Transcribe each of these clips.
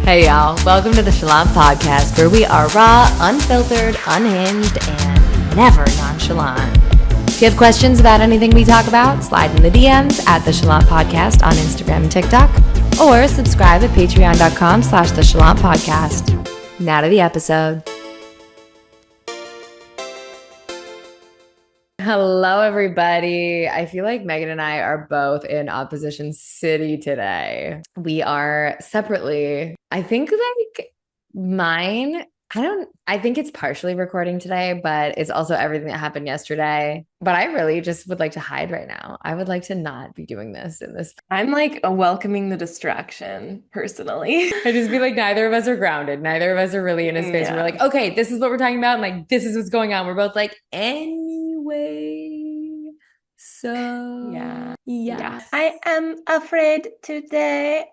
Hey y'all, welcome to the Chalant podcast where we are raw, unfiltered, unhinged, and never nonchalant. If you have questions about anything we talk about, slide in the DMs at the Chalant podcast on Instagram and TikTok, or subscribe at patreon.com/the Chalant podcast. Now to the episode. Hello, everybody. I feel like Megan and I are both in opposition city today. We are separately. I think I think it's partially recording today, but it's also everything that happened yesterday. But I really just would like to hide right now. I would like to not be doing this in this. I'm like welcoming the distraction personally. I just feel like neither of us are grounded. Neither of us are really in a space where we're like, okay, this is what we're talking about. And like, this is what's going on. We're both like, anyway. So, yeah. I am afraid today.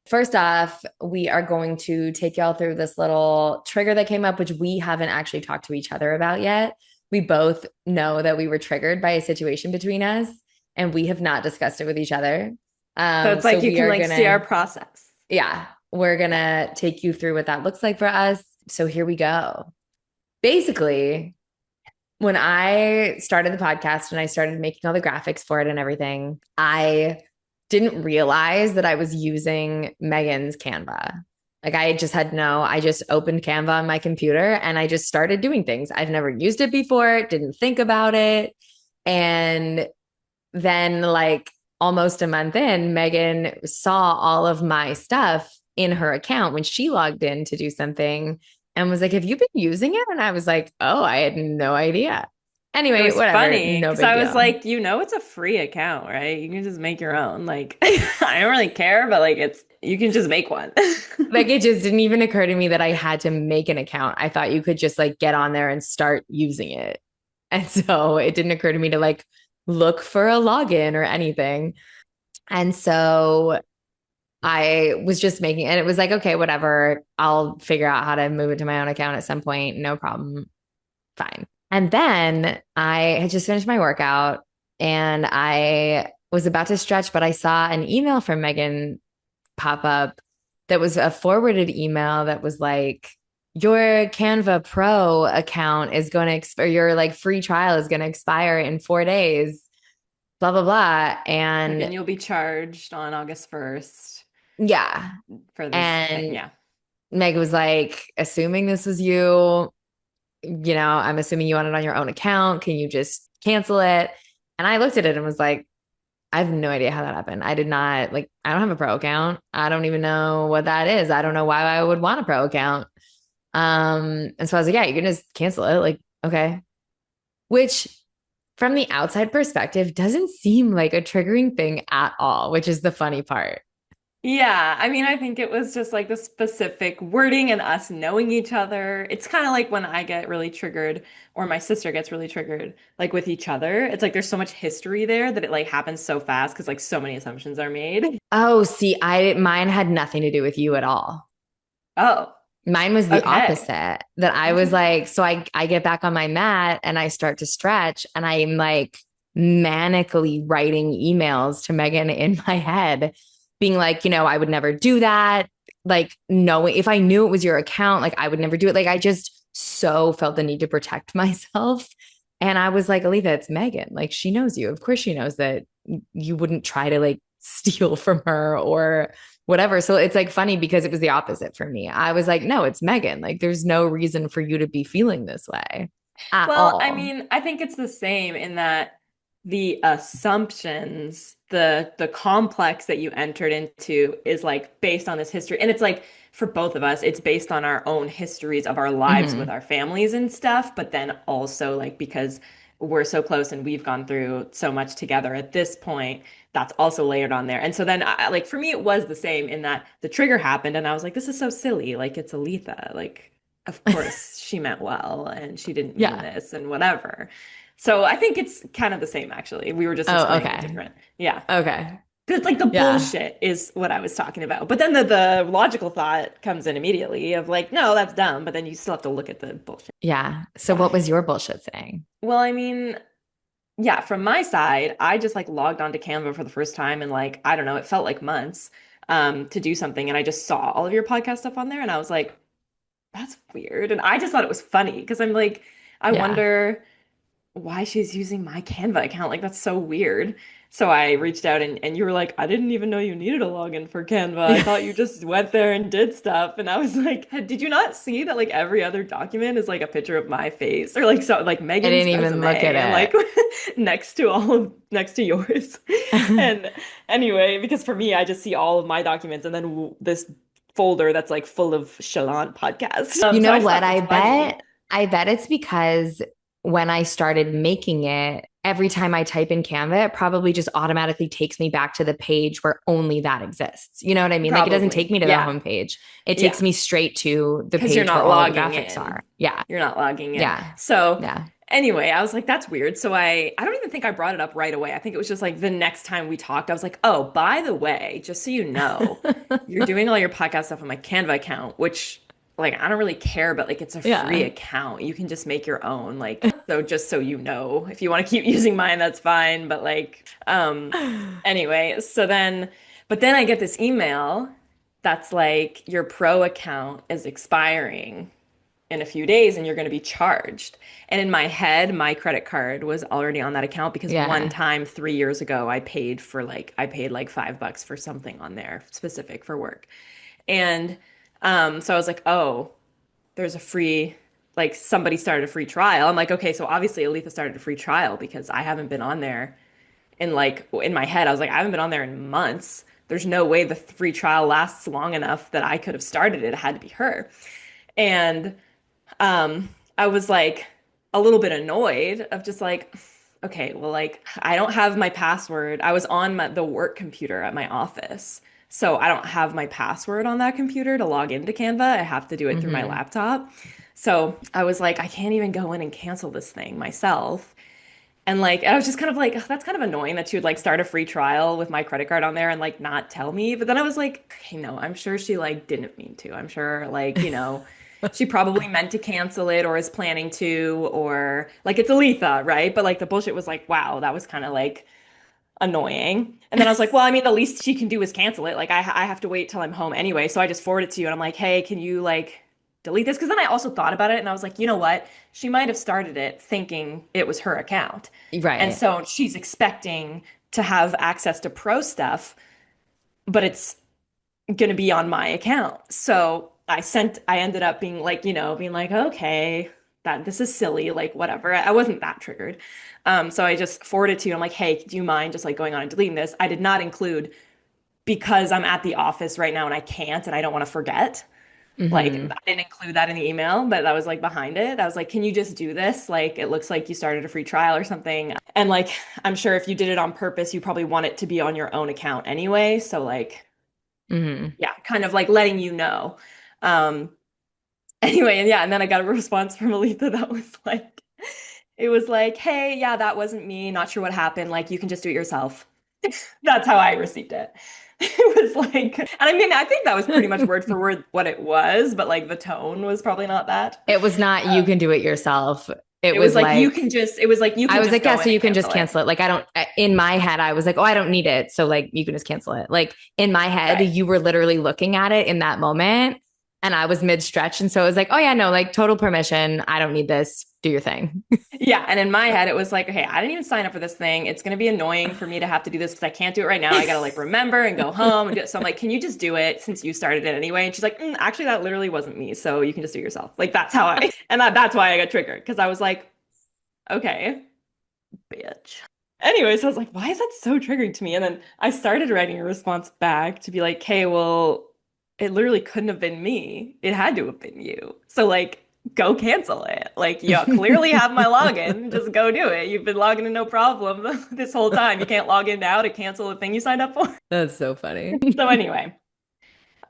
First off, we are going to take y'all through this little trigger that came up, which we haven't actually talked to each other about yet. We both know that we were triggered by a situation between us, and we have not discussed it with each other. So it's like you can like see our process. Yeah, we're going to take you through what that looks like for us. So here we go. Basically, when I started the podcast and I started making all the graphics for it and everything, I didn't realize that I was using Megan's Canva. Like I just opened Canva on my computer and I just started doing things. I've never used it before, didn't think about it. And then like almost a month in, Megan saw all of my stuff in her account when she logged in to do something and was like, have you been using it? And I was like, oh, I had no idea. Anyway, whatever. Funny, no because big I was deal. like, it's a free account, right? You can just make your own. Like, I don't really care, but like, you can just make one. Like, it just didn't even occur to me that I had to make an account. I thought you could just like get on there and start using it. And so it didn't occur to me to like look for a login or anything. And so I was just making, and it was like, okay, whatever. I'll figure out how to move it to my own account at some point. No problem. Fine. And then I had just finished my workout and I was about to stretch, but I saw an email from Megan pop up that was a forwarded email that was like, your Canva Pro account is going to expire, your like free trial is going to expire in 4 days, blah, blah, blah. And you'll be charged on August 1st. Yeah. For this And thing. Yeah. Meg was like, assuming this was you, I'm assuming you want it on your own account. Can you just cancel it? And I looked at it and was like, I have no idea how that happened. I did not I don't have a pro account. I don't even know what that is. I don't know why I would want a pro account. And so I was like, yeah, you can just cancel it. Like, okay. Which from the outside perspective doesn't seem like a triggering thing at all, which is the funny part. Yeah, I mean, I think it was just like the specific wording and us knowing each other. It's kind of like when I get really triggered or my sister gets really triggered, like with each other. It's like there's so much history there that it like happens so fast because like so many assumptions are made. Oh, see, mine had nothing to do with you at all. Oh, Mine was the okay. opposite. That I was like, so I get back on my mat and I start to stretch and I'm like manically writing emails to Megan in my head being like, I would never do that. Like, no, if I knew it was your account, like I would never do it. Like, I just so felt the need to protect myself. And I was like, Alethea, it's Megan. Like, she knows you. Of course she knows that you wouldn't try to like steal from her or whatever. So it's like funny because it was the opposite for me. I was like, no, it's Megan. Like, there's no reason for you to be feeling this way at all. I mean, I think it's the same in that the assumptions, the complex that you entered into is like based on this history. And it's like for both of us, it's based on our own histories of our lives with our families and stuff, but then also like because we're so close and we've gone through so much together at this point, that's also layered on there. And so then like for me it was the same in that the trigger happened and I was like, this is so silly. Like it's Alethea. Like of course she meant well and she didn't mean this and whatever. So I think it's kind of the same, actually. We were just explaining it different. Yeah. Okay. It's like the bullshit is what I was talking about. But then the logical thought comes in immediately of like, no, that's dumb. But then you still have to look at the bullshit. Yeah. So what was your bullshit saying? Well, I mean, yeah, from my side, I just like logged onto Canva for the first time and like, I don't know, it felt like months. to do something, and I just saw all of your podcast stuff on there, and I was like, that's weird. And I just thought it was funny because I'm like, I Yeah. wonder why she's using my Canva account. Like, that's so weird. So I reached out, and you were like, I didn't even know you needed a login for Canva. I thought you just went there and did stuff. And I was like, did you not see that like every other document is like a picture of my face or like so like I Megan's didn't even look resume and at like next to yours. it. And anyway, because for me, I just see all of my documents and then this folder that's like full of Chalant podcasts. You So know I just thought what? it was funny. I bet it's because when I started making it, every time I type in Canva, it probably just automatically takes me back to the page where only that exists. You know what I mean? Like it doesn't take Probably. me to the Yeah. homepage. It Yeah. takes me straight to the Because you're page where not all of the logging graphics in. are. Yeah. You're not logging in. Yeah. So Yeah. anyway, I was like, that's weird. So I don't even think I brought it up right away. I think it was just like the next time we talked, I was like, oh, by the way, just so you know, you're doing all your podcast stuff on my Canva account, which like I don't really care, but like it's a free Yeah. account. You can just make your own. Like, so just so you know, if you want to keep using mine, that's fine. But like, anyway, but then I get this email that's like your pro account is expiring in a few days and you're going to be charged. And in my head, my credit card was already on that account because one Yeah. time 3 years ago, I paid like $5 for something on there specific for work. And so I was like, oh, there's a free, like somebody started a free trial. I'm like, okay, so obviously Aletha started a free trial because I haven't been on there in like in my head, I was like, I haven't been on there in months. There's no way the free trial lasts long enough that I could have started it. It had to be her. And I was like a little bit annoyed of just like, okay, well, like I don't have my password. I was on the work computer at my office. So I don't have my password on that computer to log into Canva. I have to do it through my Hmm. laptop. So I was like, I can't even go in and cancel this thing myself. And like, I was just kind of like, "Ugh, that's kind of annoying that she would like start a free trial with my credit card on there and like not tell me." But then I was like, okay, no, I'm sure she like didn't mean to. I'm sure like, she probably meant to cancel it or is planning to, or like it's Aletha, right? But like the bullshit was like, wow, that was kind of like annoying. And then I was like, well, I mean, the least she can do is cancel it. Like I have to wait till I'm home anyway. So I just forwarded it to you and I'm like, hey, can you like delete this? Because then I also thought about it and I was like, you know what? She might have started it thinking it was her account. And Right. so she's expecting to have access to pro stuff, but it's going to be on my account. So I ended up being like, being like, okay, that this is silly, like whatever. I wasn't that triggered. So I just forwarded to you. I'm like, hey, do you mind just like going on and deleting this? I did not include because I'm at the office right now and I can't and I don't want to forget. Like Hmm. I didn't include that in the email, but that was like behind it. I was like, can you just do this? Like it looks like you started a free trial or something. And like I'm sure if you did it on purpose, you probably want it to be on your own account anyway. So like Hmm. yeah, kind of like letting you know. Um, anyway, and yeah, and then I got a response from Aletha that was like, it was like, hey, yeah, that wasn't me. Not sure what happened. Like, you can just do it yourself. That's how I received it. It was like, and I mean, I think that was pretty much word for word what it was, but like the tone was probably not that. It was not you can do it yourself. It It was was like like it was like you I can was just like, yeah, go so in you and can just cancel it. cancel it. Like, I don't, in my head, I was like, oh, I don't need it. So, like, you can just cancel it. Like, in my head, Right. you were literally looking at it in that moment. And I was mid stretch. And so it was like, oh, yeah, no, like, total permission. I don't need this. Do your thing. Yeah, and in my head it was like, okay, I didn't even sign up for this thing. It's gonna be annoying for me to have to do this because I can't do it right now. I gotta like remember and go home and do it. So I'm like, can you just do it since you started it anyway? And she's like, actually, that literally wasn't me, so you can just do it yourself. Like that's how that's why I got triggered because I was like, okay, bitch. Anyway, so I was like, why is that so triggering to me? And then I started writing a response back to be like, hey, well, it literally couldn't have been me. It had to have been you. So like, go cancel it. Like, you clearly have my login. Just go do it. You've been logging in no problem this whole time. You can't log in now to cancel the thing you signed up for. That's so funny. So anyway,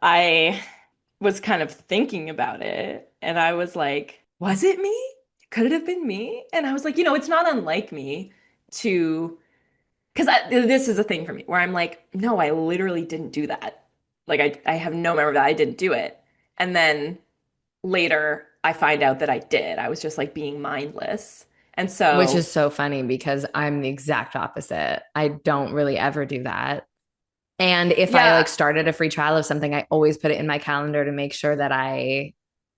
I was kind of thinking about it and I was like, was it me? Could it have been me? And I was like, it's not unlike me to because this is a thing for me where I'm like, no, I literally didn't do that. Like I have no memory that I didn't do it. And then later I find out that I did. I was just like being mindless. And Which so is so funny because I'm the exact opposite. I don't really ever do that. And if I like Yeah. started a free trial of something, I always put it in my calendar to make sure that I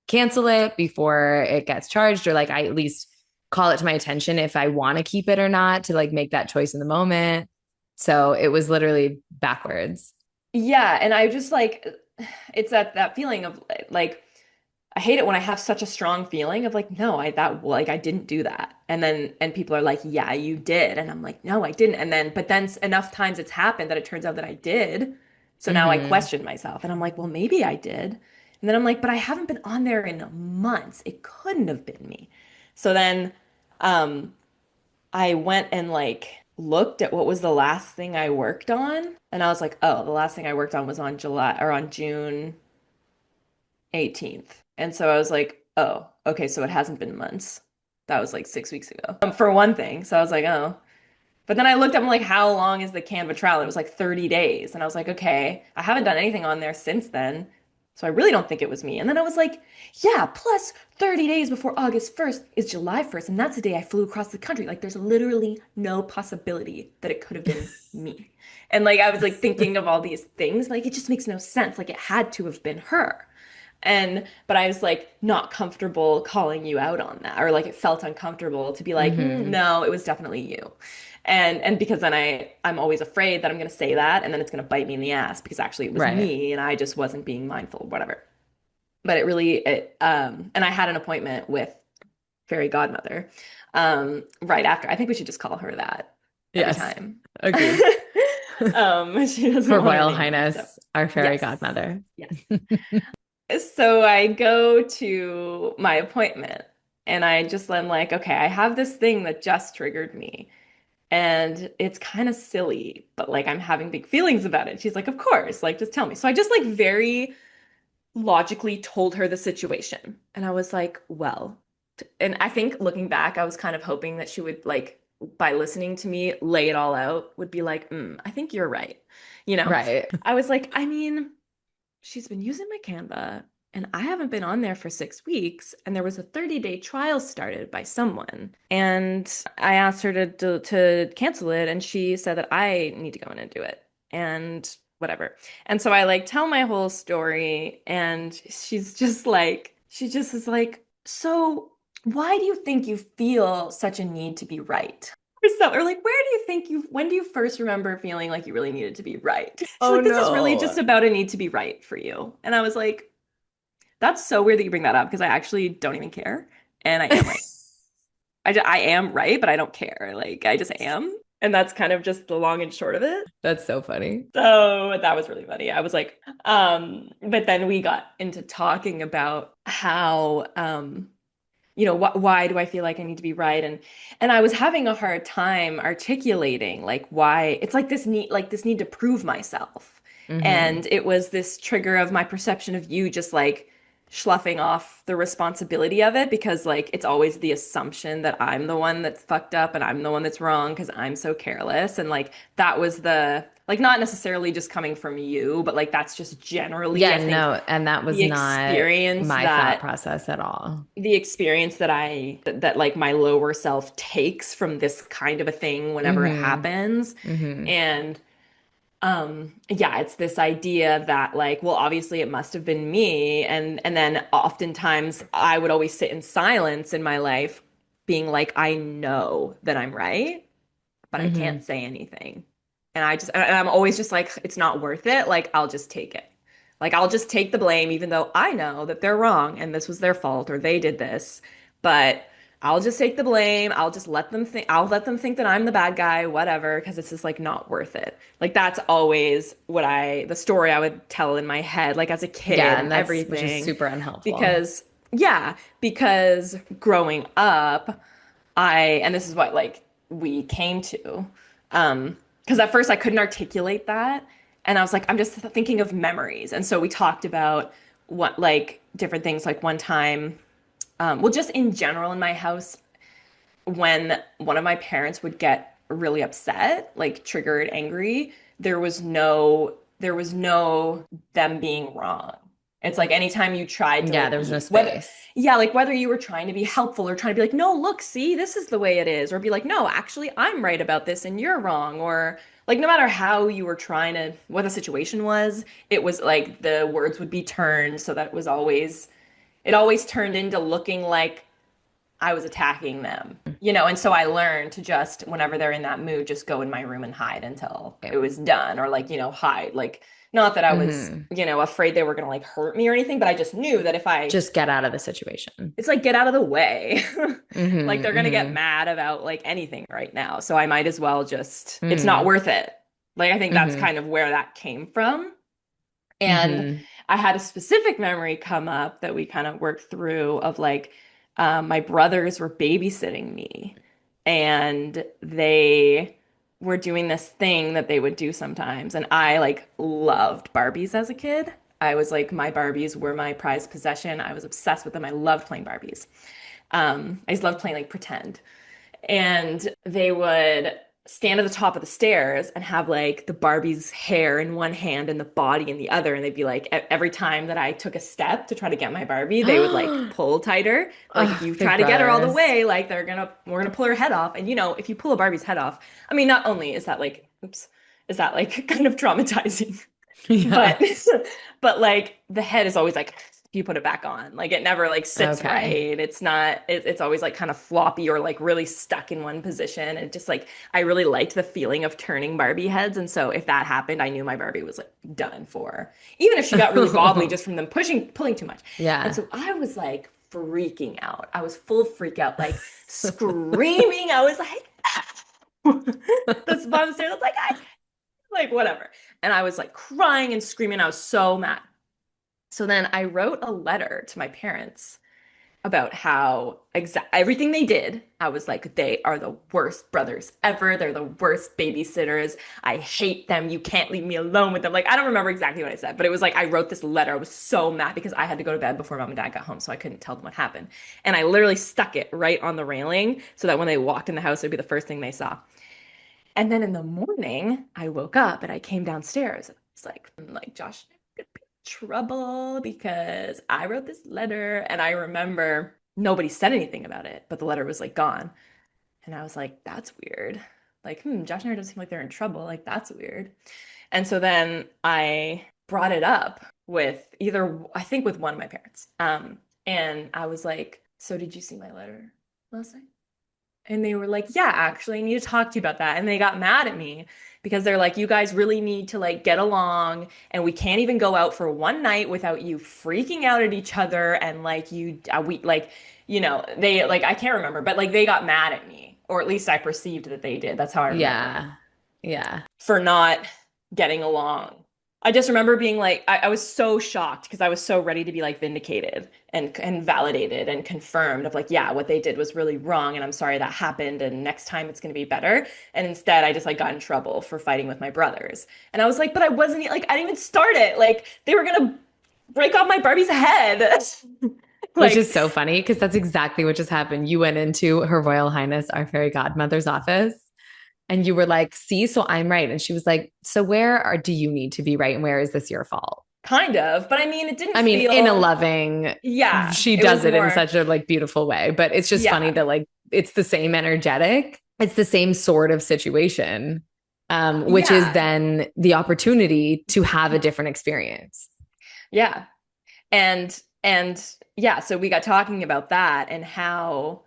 cancel it before it gets charged, or like I at least call it to my attention if I want to keep it or not, to like make that choice in the moment. So it was literally backwards. Yeah, and I just like it's that feeling of like I hate it when I have such a strong feeling of like, no, I didn't do that. And people are like, yeah, you did. And I'm like, no, I didn't. And then but then enough times it's happened that it turns out that I did. So now I Mm-hmm. question myself and I'm like, well, maybe I did. And then I'm like, but I haven't been on there in months. It couldn't have been me. So then um I went and like looked at what was the last thing I worked on. And I was like, oh, the last thing I worked on was on July or on June 18th. And so I was like, oh, okay, so it hasn't been months. That was like 6 weeks ago. For one thing. So I was like, oh. But then I looked up, I'm like, how long is the Canva trial? It was like 30 days. And I was like, okay, I haven't done anything on there since then. So I really don't think it was me. And then I was like, yeah, plus 30 days before August 1st is July 1st. And that's the day I flew across the country. Like, there's literally no possibility that it could have been me. And like, I was like thinking of all these things. Like, it just makes no sense. Like, it had to have been her. But I was like not comfortable calling you out on that, or like it felt uncomfortable to be like, Mm-hmm. no, it was definitely you. And because then I'm always afraid that I'm going to say that and then it's going to bite me in the ass because actually it was Right. me and I just wasn't being mindful, whatever. But and I had an appointment with fairy godmother right after. I think we should just call her that every Yes. time. Agreed. She Her doesn't want her Royal name used, so Highness, our fairy yes. godmother. Yes. So I go to my appointment and I just am like, okay, I have this thing that just triggered me. And it's kind of silly, but like I'm having big feelings about it. She's like, of course, like just tell me. So I just like very logically told her the situation. And I was like, well, and I think looking back, I was kind of hoping that she would like, by listening to me lay it all out, would be like, I think you're right. You know, Right. I was like, I mean, she's been using my Canva and I haven't been on there for 6 weeks. And there was a 30-day trial started by someone. And I asked her to cancel it. And she said that I need to go in and do it. And whatever. And so I like tell my whole story. And she just is like, so why do you think you feel such a need to be right? Or like, where do you think when do you first remember feeling like you really needed to be right? She's Oh like, this is really no. just about a need to be right for you. And I was like, that's so weird that you bring that up because I actually don't even care. And I am right. I am right, but I don't care. Like, I just am. And that's kind of just the long and short of it. That's so funny. So that was really funny. I was like, but then we got into talking about how, why do I feel like I need to be right? And I was having a hard time articulating like why it's like this need to prove myself. Mm-hmm. And it was this trigger of my perception of you just like sloughing off the responsibility of it because like it's always the assumption that I'm the one that's fucked up and I'm the one that's wrong because I'm so careless. And like that was the like not necessarily just coming from you, but like that's just generally, Yeah, I think, no, and that was the not experience my thought that process at all. that like my lower self takes from this kind of a thing whenever it Mm-hmm. happens. Mm-hmm. And yeah, it's this idea that like, well, obviously it must have been me. And then oftentimes I would always sit in silence in my life, being like, I know that I'm right, but I Mm-hmm. can't say anything. And I'm always just like, it's not worth it. Like, I'll just take it. Like, I'll just take the blame, even though I know that they're wrong and this was their fault or they did this. But I'll just take the blame. I'll let them think that I'm the bad guy, whatever, because it's just like not worth it. Like, that's always the story I would tell in my head, like as a kid Yeah, and and that's which is everything. super unhelpful. Because, yeah, because growing up, and this is what like we came to, because at first I couldn't articulate that, and I was like, I'm just thinking of memories, and so we talked about what like different things. Like one time, well, just in general in my house, when one of my parents would get really upset, like triggered, angry, there was no them being wrong. It's like anytime you tried to Yeah, like there was no whether space. yeah, like whether you were trying to be helpful or trying to be like, no, look, see, this is the way it is, or be like, no, actually, I'm right about this and you're wrong, or like no matter how you were trying to what the situation was, it was like the words would be turned so that it always turned into looking like I was attacking them, and so I learned to just, whenever they're in that mood, just go in my room and hide until it was done, or like, hide. Like, not that I was, Mm-hmm. afraid they were gonna like hurt me or anything, but I just knew that if I, Just get out of the situation. it's like, get out of the way. Like, Mm-hmm. they're gonna get Mm-hmm. mad about like anything right now. So I might as well just, it's not Mm-hmm. worth it. Like, I think that's Mm-hmm. kind of where that came from. And Mm-hmm. I had a specific memory come up that we kind of worked through of like my brothers were babysitting me and they were doing this thing that they would do sometimes. And I like loved Barbies as a kid. I was like, my Barbies were my prized possession. I was obsessed with them. I loved playing Barbies. I just loved playing like pretend. And they would stand at the top of the stairs and have like the Barbie's hair in one hand and the body in the other. And they'd be like, every time that I took a step to try to get my Barbie, they would like pull tighter. Like, if Oh, you try big to get her all the brothers. way, like we're gonna pull her head off. And if you pull a Barbie's head off, I mean, not only is that like, oops, is that like kind of traumatizing, Yeah. but but like the head is always like, you put it back on. Like, it never like sits Okay. right. It's not it's always like kind of floppy or like really stuck in one position. And just like I really liked the feeling of turning Barbie heads. And so if that happened, I knew my Barbie was like done for. Even if she got really wobbly just from them pulling too much. And Yeah. so I was like freaking out. I was full freak out, like screaming. I was like, this mom stairs. I was like whatever. And I was like crying and screaming. I was so mad. So then I wrote a letter to my parents about how everything they did. I was like, they are the worst brothers ever. They're the worst babysitters. I hate them. You can't leave me alone with them. Like, I don't remember exactly what I said, but it was like I wrote this letter. I was so mad because I had to go to bed before mom and dad got home, so I couldn't tell them what happened. And I literally stuck it right on the railing so that when they walked in the house, it'd be the first thing they saw. And then in the morning, I woke up and I came downstairs. It's like, Josh, I'm gonna be in trouble because I wrote this letter. And I remember nobody said anything about it, but the letter was like gone. And I was like, that's weird. Like, Josh and I don't seem like they're in trouble. Like, that's weird. And so then I brought it up with I think with one of my parents. And I was like, so did you see my letter last night? And they were like, yeah, actually, I need to talk to you about that. And they got mad at me because they're like, you guys really need to like get along. And we can't even go out for one night without you freaking out at each other. And like, we like, they like, I can't remember, but like they got mad at me, or at least I perceived that they did. That's how I remember it, Yeah. Yeah. for not getting along. I just remember being like, I was so shocked because I was so ready to be like vindicated and validated and confirmed of like, yeah, what they did was really wrong and I'm sorry that happened and next time it's gonna be better. And instead I just like got in trouble for fighting with my brothers. And I was like, but I wasn't like I didn't even start it. Like they were gonna break off my Barbie's head. Which is Like so funny because that's exactly what just happened. You went into Her Royal Highness, our fairy godmother's office, and you were like, see, so I'm right. And she was like, so do you need to be right? And where is this your fault? kind of, but I mean it didn't I mean, in a feel, loving, yeah, she it does was it in more, such a like beautiful way. But it's just funny yeah, that like it's the same energetic, it's the same sort of situation, which is yeah, then the opportunity to have a different experience. yeah. And yeah, so we got talking about that and how,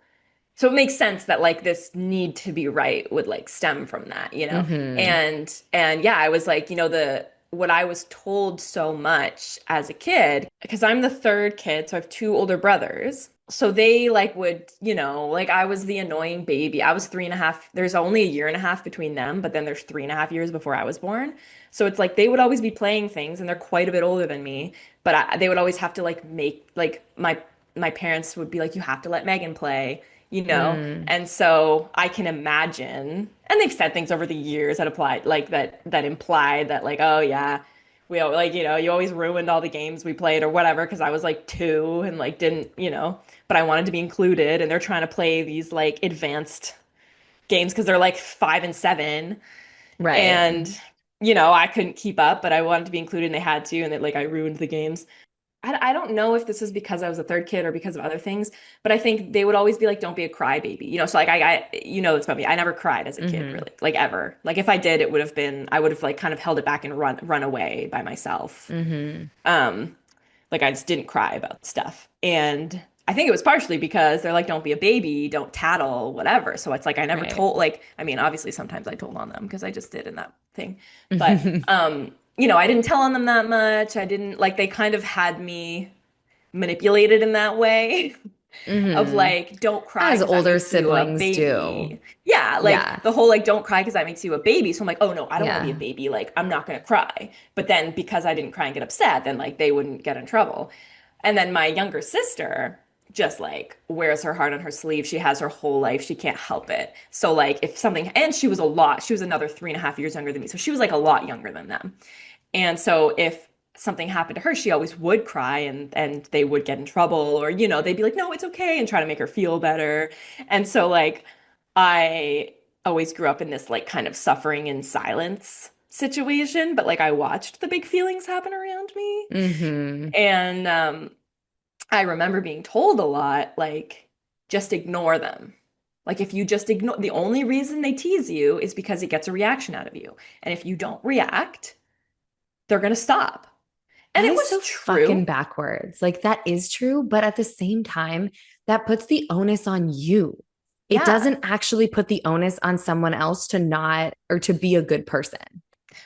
so it makes sense that like this need to be right would like stem from that. Hmm. And yeah, I was like, the what I was told so much as a kid, because I'm the third kid, so I have two older brothers. So they like like I was the annoying baby. I was 3.5. There's only a year and a half between them, but then there's 3.5 years before I was born. So it's like they would always be playing things, and they're quite a bit older than me. But they would always have to like make like my parents would be like, you have to let Megan play, you know? Mm. And so I can imagine, and they've said things over the years that applied like that implied that like, oh yeah, we all like, you always ruined all the games we played or whatever because I was like 2 and like didn't, but I wanted to be included and they're trying to play these like advanced games because they're like 5 and 7 Right. and I couldn't keep up, but I wanted to be included and they had to and like I ruined the games. I don't know if this is because I was a third kid or because of other things, but I think they would always be like, don't be a crybaby. So like it's about me. I never cried as a kid, Mm-hmm. really, like ever. Like if I did, it would have been, I would have like kind of held it back and run away by myself. Mm-hmm. Um, like I just didn't cry about stuff. And I think it was partially because they're like, don't be a baby, don't tattle, whatever. So it's like I never Right. told, like, I mean, obviously sometimes I told on them because I just did in that thing. But I didn't tell on them that much. I didn't like they kind of had me manipulated in that way of Mm-hmm. like, don't cry As because that older makes you a siblings do. baby. Yeah, like Yeah. the whole like, don't cry because that makes you a baby. So I'm like, oh no, I don't want to be a Yeah. baby. Like, I'm not gonna cry. But then because I didn't cry and get upset, then like they wouldn't get in trouble. And then my younger sister just like wears her heart on her sleeve. She has her whole life. She can't help it. So like if something, and she was another 3.5 years younger than me. So she was like a lot younger than them. And so if something happened to her, she always would cry and they would get in trouble or they'd be like, "No, it's okay," and try to make her feel better. And so like I always grew up in this like kind of suffering in silence situation, but like I watched the big feelings happen around me. Mm-hmm. And I remember being told a lot like just ignore them. Like if you just ignore, the only reason they tease you is because it gets a reaction out of you. And if you don't react, they're going to stop. And That it is was so fucking true. backwards. Like, that is true. But at the same time, that puts the onus on you. It Yeah. doesn't actually put the onus on someone else to not or to be a good person.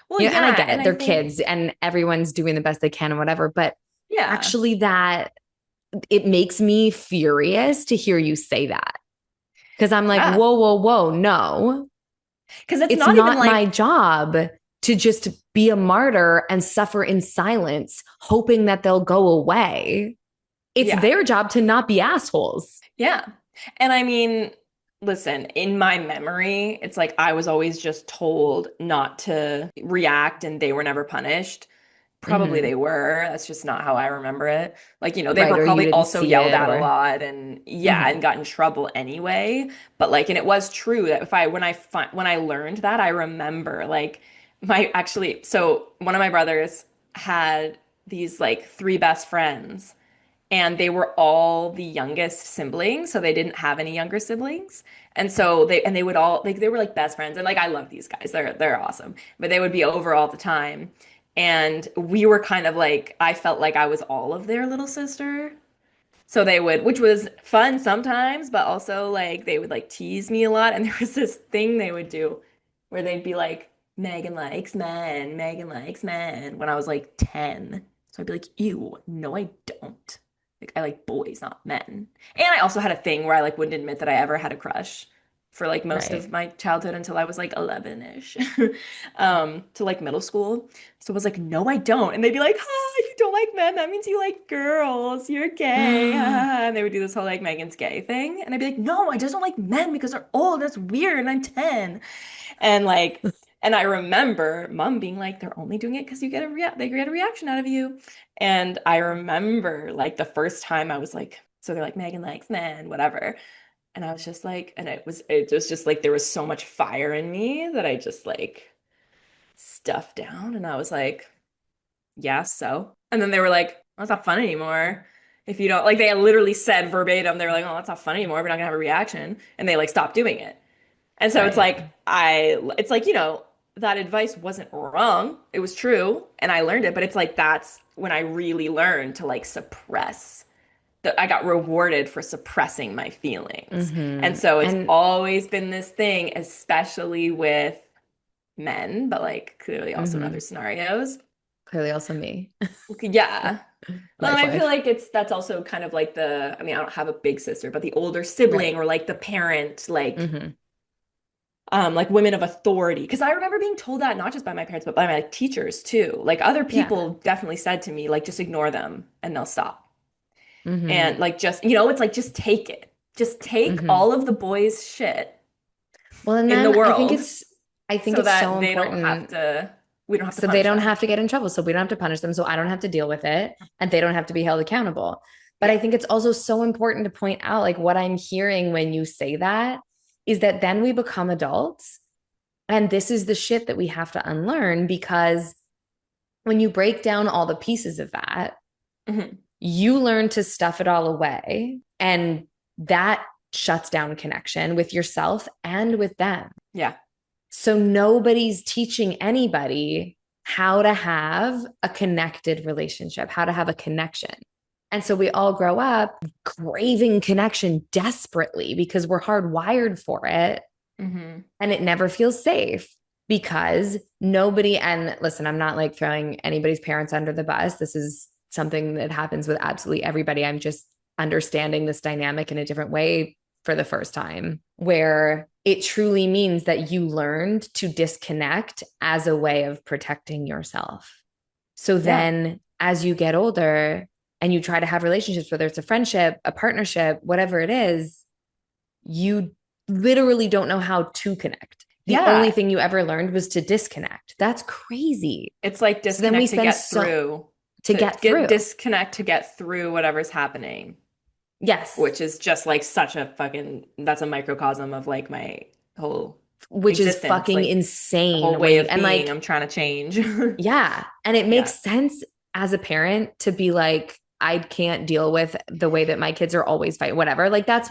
Well, And I yeah. get And it. I They're think, kids and everyone's doing the best they can and whatever. But yeah. actually, that it makes me furious to hear you say that. Because I'm like, Yeah. whoa, whoa, whoa, no, Because it's it's not even not my like, job to just be a martyr and suffer in silence, hoping that they'll go away. It's yeah. their job to not be assholes. Yeah. And I mean, listen, in my memory, it's like I was always just told not to react and they were never punished. Probably Mm-hmm. they were. That's just not how I remember it. Like, they Right. were Or you probably didn't also see yelled it at a or, lot and yeah, mm-hmm. and got in trouble anyway. But like, and it was true that if I when I learned that, I remember like so one of my brothers had these like three best friends and they were all the youngest siblings, so they didn't have any younger siblings. And so they would all like they were like best friends and like I love these guys. They're awesome. But they would be over all the time. And we were kind of like I felt like I was all of their little sister. So they would, which was fun sometimes, but also like they would like tease me a lot. And there was this thing they would do where they'd be like, Megan likes men when I was like 10. So I'd be like, ew, no, I don't. Like I like boys, not men. And I also had a thing where I like wouldn't admit that I ever had a crush for like most of Right. my childhood until I was like 11-ish, to like middle school. So I was like, no, I don't. And they'd be like, you don't like men. That means you like girls. You're gay. And they would do this whole like Megan's gay thing. And I'd be like, no, I just don't like men because they're old. That's weird. And I'm 10. And like, and I remember mom being like, they're only doing it because they get a reaction out of you. And I remember like the first time I was like, so they're like, Megan likes men, whatever. And I was just like, and it was just like there was so much fire in me that I just like stuffed down. And I was like, yeah, so. And then they were like, well, that's not fun anymore. If you don't like they literally said verbatim, they were like, oh, that's not fun anymore. We're not gonna have a reaction. And they like stopped doing it. And so it's Right. like it's like, that advice wasn't wrong. It was true. And I learned it, but it's like that's when I really learned to like suppress that I got rewarded for suppressing my feelings. And Mm-hmm. so it's And always been this thing, especially with men, but like clearly also in other mm-hmm. scenarios. Clearly also me. Yeah. Well, and Life, I feel life. like that's also kind of like I mean, I don't have a big sister, but the older Right. sibling or like the parent, Mm-hmm. like women of authority. Because I remember being told that not just by my parents, but by my like, teachers too. Like other Yeah. people definitely said to me, like, just ignore them and they'll stop. Mm-hmm. And like just, it's like just take it. Just take Mm-hmm. all of the boys' shit Well, and in the then world I think so it's so that important we don't have to so they punish don't them. have to get in trouble. So we don't have to punish them. So I don't have to deal with it and they don't have to be held accountable. But I Yeah. think it's also so important to point out like what I'm hearing when you say that is that then we become adults and this is the shit that we have to unlearn because when you break down all the pieces of that, Hmm. you learn to stuff it all away. And that shuts down connection with yourself and with them. Yeah. So nobody's teaching anybody how to have a connected relationship, how to have a connection. And so we all grow up craving connection desperately because we're hardwired for it. Mm-hmm. And it never feels safe because nobody, and listen, I'm not like throwing anybody's parents under the bus. This is something that happens with absolutely everybody. I'm just understanding this dynamic in a different way for the first time, where it truly means that you learned to disconnect as a way of protecting yourself. So Yeah. then as you get older and you try to have relationships, whether it's a friendship, a partnership, whatever it is, you literally don't know how to connect. The only Yeah. thing you ever learned was to disconnect. That's crazy. It's like So then we disconnect to spend get so through, to to get get through. disconnect to get through whatever's happening, Yes. which is just like such a fucking, that's a microcosm of like my whole Which is existence, fucking like the whole insane when way you, of and being like, I'm trying to change. yeah. And it makes Yeah. sense as a parent to be like, I can't deal with the way that my kids are always fighting, whatever. Like that's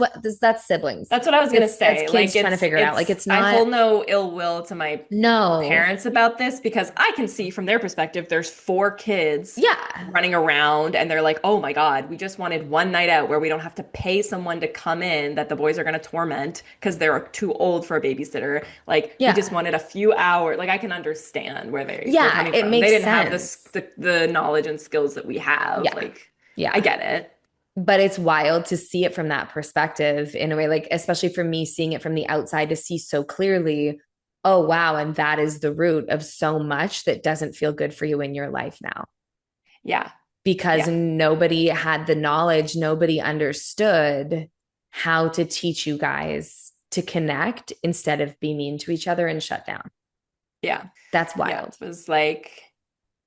siblings. That's what I was gonna That's say. kids Like trying to figure it out. Like it's I not, hold no ill will to my no. parents about this because I can see from their perspective, there's four kids Yeah. running around and they're like, oh my God, we just wanted one night out where we don't have to pay someone to come in that the boys are gonna torment because they're too old for a babysitter. Like we just Yeah. wanted a few hours. Like I can understand where they're Yeah. coming It from. They makes didn't have sense. the knowledge and skills that we have. Yeah. Like I Yeah. get it. But it's wild to see it from that perspective in a way, like, especially for me, seeing it from the outside to see so clearly, oh, wow. And that is the root of so much that doesn't feel good for you in your life now Yeah. because Yeah. nobody had the knowledge, nobody understood how to teach you guys to connect instead of be mean to each other and shut down. Yeah. That's Yeah. wild. It was like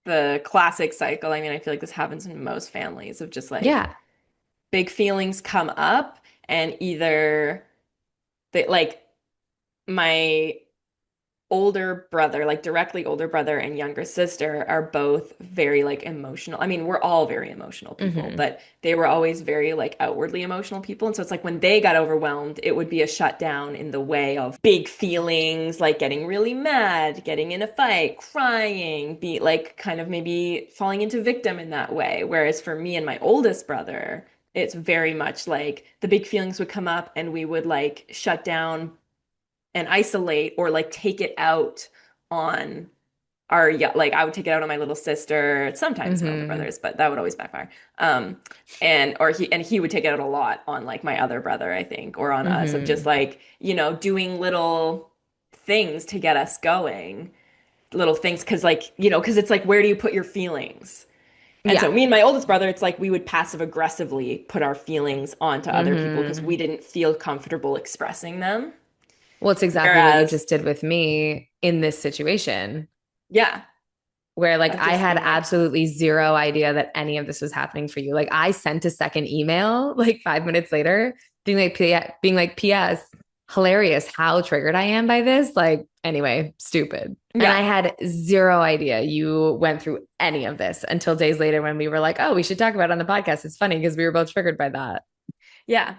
the classic cycle. I mean, I feel like this happens in most families of just like Yeah. big feelings come up and either they like my older brother, like directly older brother and younger sister are both very like emotional. I mean, we're all very emotional people, Mm-hmm. but they were always very like outwardly emotional people. And so it's like when they got overwhelmed, it would be a shutdown in the way of big feelings, like getting really mad, getting in a fight, crying, be like kind of maybe falling into victim in that way. Whereas for me and my oldest brother, it's very much like the big feelings would come up and we would like shut down and isolate or like take it out on our, yeah, like I would take it out on my little sister, sometimes my older Mm-hmm. brothers, but that would always backfire. Um, and he would take it out a lot on like my other brother, I think, or on us of just Mm-hmm. like, doing little things to get us going, little things, because like, because it's like, where do you put your feelings? And so Yeah. me and my oldest brother, it's like we would passive aggressively put our feelings onto other people because we Mm-hmm. didn't feel comfortable expressing them. Well, it's exactly what you Whereas, just did with me in this situation, yeah, where like of I just had being like, absolutely zero idea that any of this was happening for you. Like I sent a second email like 5 minutes later, being like, P.S. Hilarious how triggered I am by this. Like, anyway, stupid. And yeah, I had zero idea you went through any of this until days later when we were like, oh, we should talk about it on the podcast. It's funny because we were both triggered by that. yeah.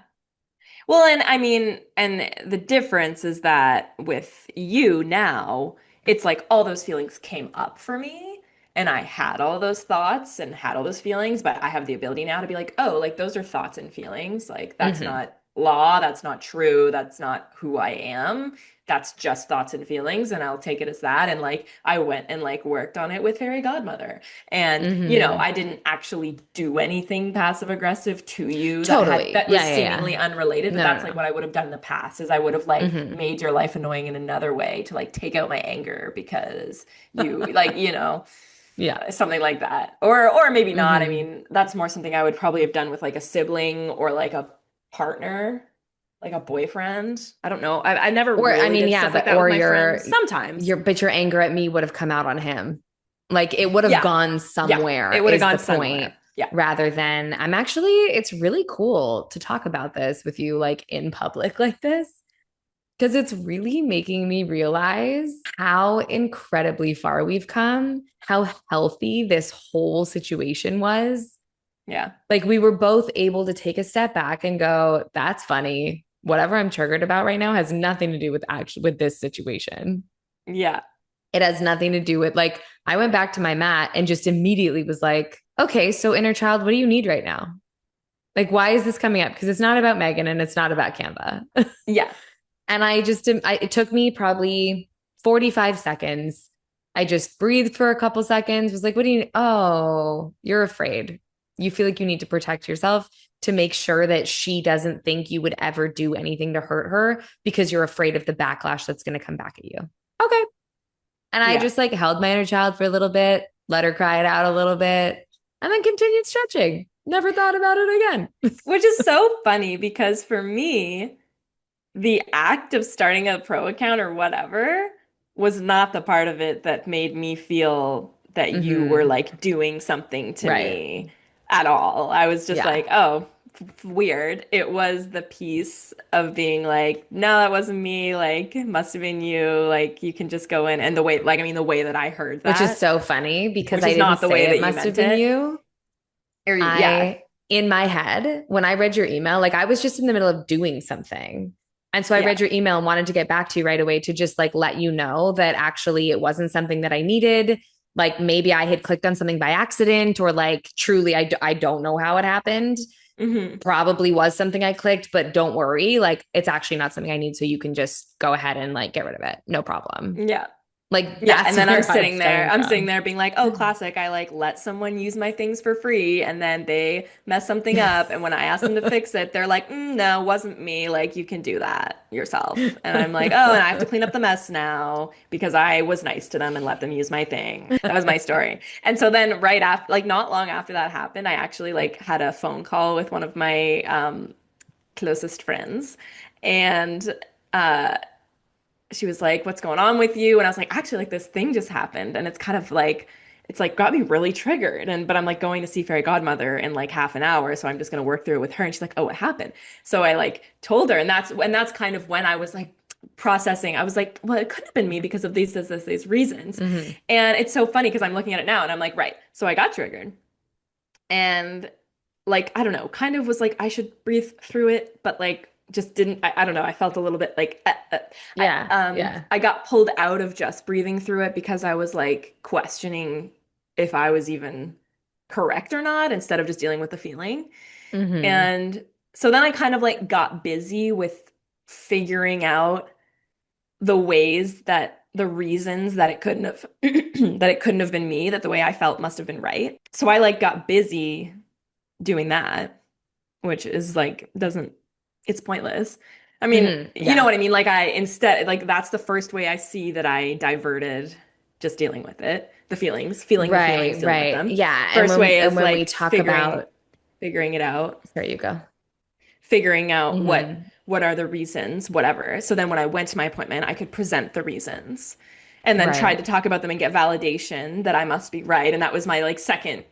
Well, and I mean, and the difference is that with you now, it's like all those feelings came up for me, and I had all those thoughts and had all those feelings, but I have the ability now to be like, oh, like those are thoughts and feelings. Like that's Mm-hmm. not law, that's not true, that's not who I am. That's just thoughts and feelings, and I'll take it as that. And like I went and like worked on it with Fairy Godmother. And, Mm-hmm. I didn't actually do anything passive aggressive to you Totally. that Yeah, was yeah, seemingly yeah. unrelated, but No, that's no, like no. what I would have done in the past is I would have like Mm-hmm. made your life annoying in another way to like take out my anger because you like, Yeah. something like that. Or maybe not. I Mm-hmm. mean, that's more something I would probably have done with like a sibling or like a partner, like a boyfriend. I don't know. I never Or I really mean, did yeah, stuff like but that with or my friends. Sometimes. your anger at me would have come out on him. Like it would have Yeah. gone Yeah. It somewhere would have is gone the point, somewhere. Yeah. rather than it's really cool to talk about this with you like in public like this. Because it's really making me realize how incredibly far we've come, how healthy this whole situation was, Yeah. Like we were both able to take a step back and go, that's funny. Whatever I'm triggered about right now has nothing to do with actually with this situation. Yeah. It has nothing to do with like I went back to my mat and just immediately was like, okay, so inner child, what do you need right now? Like, why is this coming up? Because it's not about Megan and it's not about Canva. Yeah. And it took me probably 45 seconds. I just breathed for a couple seconds, was like, what do you, oh, you're afraid. You feel like you need to protect yourself to make sure that she doesn't think you would ever do anything to hurt her because you're afraid of the backlash that's going to come back at you. Okay. And I Yeah. just like held my inner child for a little bit, let her cry it out a little bit, and then continued stretching. Never thought about it again. Which is so funny because for me, the act of starting a pro account or whatever was not the part of it that made me feel that you were Mm-hmm. like doing something to Right. me at all. I was just Yeah. like, oh, weird. It was the piece of being like, no, that wasn't me. Like, it must have been you. Like, you can just go in. And the way, like, I mean, the way that I heard Which is that, so funny because which I is didn't not the say way it that you must have meant been it. you. Or, yeah. I, in my head, when I read your email, like I was just in the middle of doing something. And so I Yeah. read your email and wanted to get back to you right away to just like let you know that actually it wasn't something that I needed. Like maybe I had clicked on something by accident or like truly, I don't know how it happened. Hmm. Probably was something I clicked, but don't worry. Like it's actually not something I need. So you can just go ahead and like get rid of it. No problem. Yeah. Like Yeah, and that's then where I was coming I'm sitting from. there being like, oh, classic. I like let someone use my things for free and then they mess something up. And when I ask them to fix it, they're like, no, wasn't me. Like, you can do that yourself. And I'm like, oh, and I have to clean up the mess now because I was nice to them and let them use my thing. That was my story. And so then right after, like not long after that happened, I actually like had a phone call with one of my closest friends. And she was like, "What's going on with you?" And I was like, "Actually, like this thing just happened, and it's kind of like it's like got me really triggered." And but I'm like going to see Fairy Godmother in like half an hour, so I'm just gonna work through it with her. And she's like, "Oh, what happened?" So I like told her, and that's kind of when I was like processing. I was like, "Well, it could have been me because of these reasons." Mm-hmm. And it's so funny because I'm looking at it now, and I'm like, "Right." So I got triggered, and like I don't know, kind of was like I should breathe through it, but like just didn't. I don't know. I felt a little bit like Yeah. Yeah. I got pulled out of just breathing through it because I was like questioning if I was even correct or not instead of just dealing with the feeling. Mm-hmm. And so then I kind of like got busy with figuring out the ways that the reasons that it couldn't have that it couldn't have been me, that the way I felt must have been right. So I like got busy doing that, which is like doesn't it's pointless. I mean, Mm-hmm. you know Yeah. what I mean? Like I instead like that's the first way I see that I diverted just dealing with it, the feelings, feeling the feelings, Right. dealing with Right. them. Yeah. First way And is when we like talk about, figuring it out, there you go. figuring out Mm-hmm. what are the reasons, whatever. So then when I went to my appointment, I could present the reasons and then tried to Right. talk about them and get validation that I must be right. And that was my like second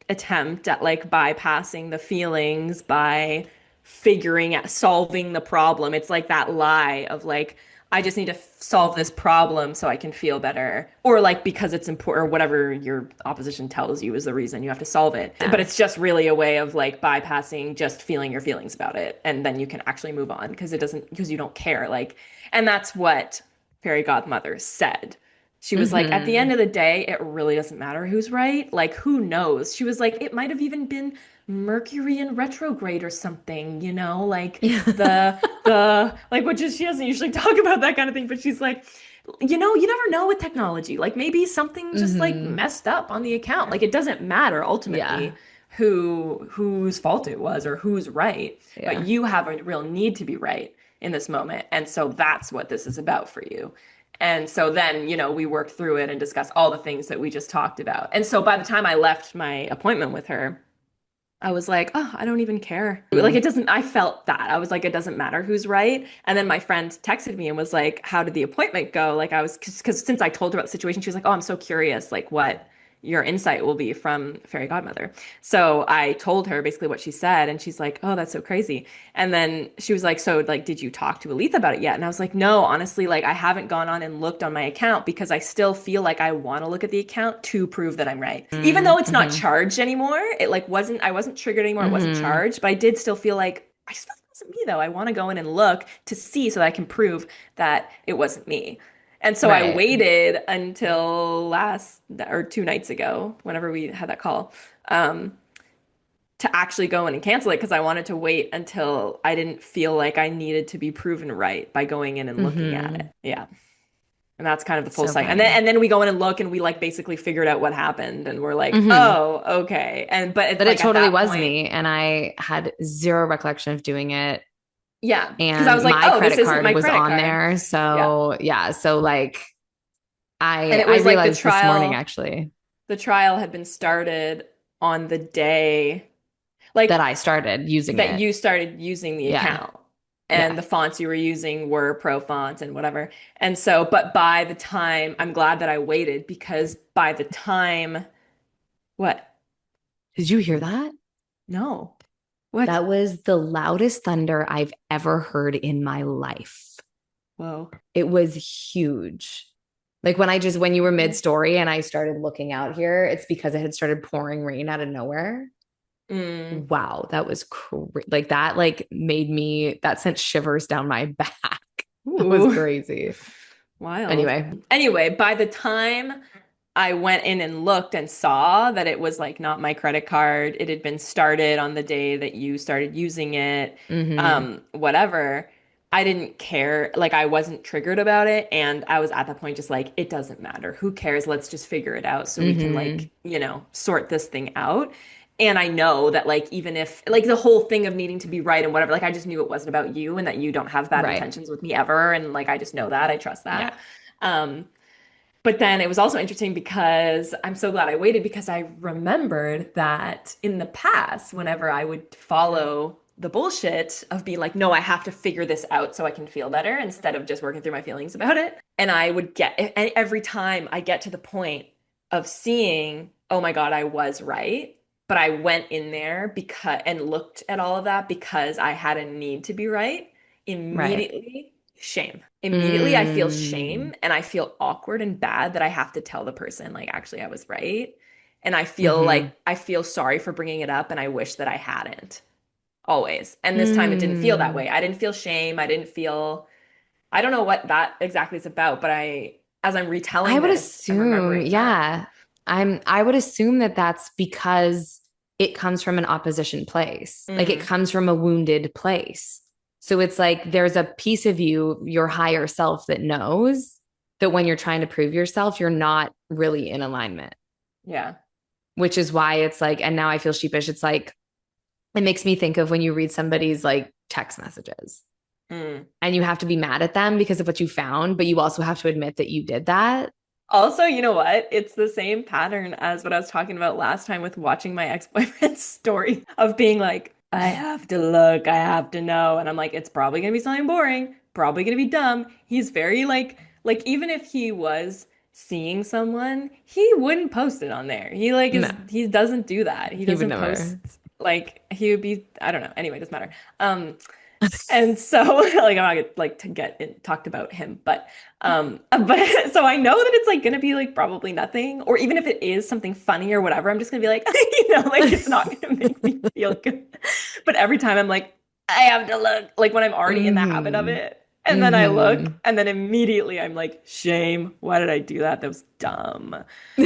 attempt at like bypassing the feelings by figuring out solving the problem. It's like that lie of like I just need to solve this problem so I can feel better or like because it's important or whatever your opposition tells you is the reason you have to solve it. But Yeah. it's just really a way of like bypassing just feeling your feelings about it and then you can actually move on because it doesn't because you don't care like and that's what Fairy Godmother said. She was like, at the end Mm-hmm. of the day, it really doesn't matter who's right. Like, who knows? She was like, it might have even been Mercury in retrograde or something, you know, like like which is she doesn't usually talk about that kind of thing, but she's like, you know, you never know with technology. Like maybe something just like Mm-hmm. messed up on the account. Like it doesn't matter ultimately Yeah. whose fault it was or who's right, but Yeah. you have a real need to be right in this moment. And so that's what this is about for you. And so then, you know, we worked through it and discussed all the things that we just talked about. And so by the time I left my appointment with her, I was like, oh, I don't even care. Like, Mm. it doesn't, I felt that. I was like, it doesn't matter who's right. And then my friend texted me and was like, how did the appointment go? Like, I was, because since I told her about the situation, she was like, oh, I'm so curious. Like, your insight will be from fairy godmother. So I told her basically what she said, and she's like, "Oh, that's so crazy." And then she was like, "So like, did you talk to Alethea about it yet?" And I was like, "No, honestly, like I haven't gone on and looked on my account because I still feel like I want to look at the account to prove that I'm right. Even though it's not Mm-hmm. charged anymore, it like I wasn't triggered anymore, it wasn't Mm-hmm. charged, but I did still feel like I still it wasn't me though. I want to go in and look to see so that I can prove that it wasn't me." And so I Right. waited until last or 2 nights ago, whenever we had that call, um, to actually go in and cancel it because I wanted to wait until I didn't feel like I needed to be proven right by going in and looking at it. Mm-hmm. Yeah. And that's kind of the full So cycle. funny. And then we go in and look and we like basically figured out what happened and we're like, Mm-hmm. "Oh, okay." And but it's That it like at totally that was point, me. And I had zero recollection of doing it. yeah, because I was And like, my "Oh, this credit isn't card my was credit on card." there. Yeah. So yeah. So like And it I was like realized this morning actually the trial had been started on the day like that I started using that it. you started using the Yeah. account and Yeah. the fonts you were using were pro fonts and whatever. And so, but by the time, I'm glad that I waited because by the time, what? Did you hear that? No. What? That was the loudest thunder I've ever heard in my life. Whoa. It was huge. Like when you were mid story and I started looking out here, it's because it had started pouring rain out of nowhere. Mm. Wow, that was like that like made me that sent shivers down my back. That was Ooh, crazy. wild. Anyway. Anyway, by the time I went in and looked and saw that it was like not my credit card. It had been started on the day that you started using it. Mm-hmm. Whatever. I didn't care. Like I wasn't triggered about it. And I was at that point just like, it doesn't matter. Who cares? Let's just figure it out so we can Mm-hmm. like, sort this thing out. And I know that like even if like the whole thing of needing to be right and whatever, like I just knew it wasn't about you and that you don't have bad Right. intentions with me ever. And like I just know that. I trust Yeah. that. Um, but then it was also interesting because I'm so glad I waited because I remembered that in the past, whenever I would follow the bullshit of being like, no, I have to figure this out so I can feel better instead of just working through my feelings about it. And I would and every time I get to the point of seeing, oh my God, I was right. But I went in there because and looked at all of that because I had a need to be right. Right. Immediately, shame. Immediately, I feel Mm. shame and I feel awkward and bad that I have to tell the person, like, actually, I was right. And I feel Mm-hmm. like I feel sorry for bringing it up and I wish that I hadn't always. And this time it didn't feel that Mm. way. I didn't feel shame. I didn't feel, I don't know what that exactly is about, but as I'm I retelling would this, I'm assume, remembering that. yeah. I would assume that that's because it comes from an opposition place. Like it Mm, comes from a wounded place. So it's like there's a piece of you, your higher self, that knows that when you're trying to prove yourself, you're not really in alignment, yeah. which is why it's like, and now I feel sheepish. It's like, it makes me think of when you read somebody's like text messages Mm. and you have to be mad at them because of what you found, but you also have to admit that you did that. Also, you know what? It's the same pattern as what I was talking about last time with watching my ex-boyfriend's story of being like, I have to look, I have to know. And I'm like, it's probably gonna be something boring, probably gonna be dumb. He's very like even if he was seeing someone, he wouldn't post it on there. No, He doesn't do that. He he would doesn't post never. like he would be, I don't know. Anyway, it doesn't matter. And so like I'm not gonna like to get talked about him, but so I know that it's like gonna be like probably nothing, or even if it is something funny or whatever, I'm just gonna be like, like it's not gonna make me feel good. But every time I'm like, I have to look, like when I'm already in the habit of Mm-hmm. it, and then I look, Mm-hmm. and then immediately I'm like, shame, why did I do that? That was dumb.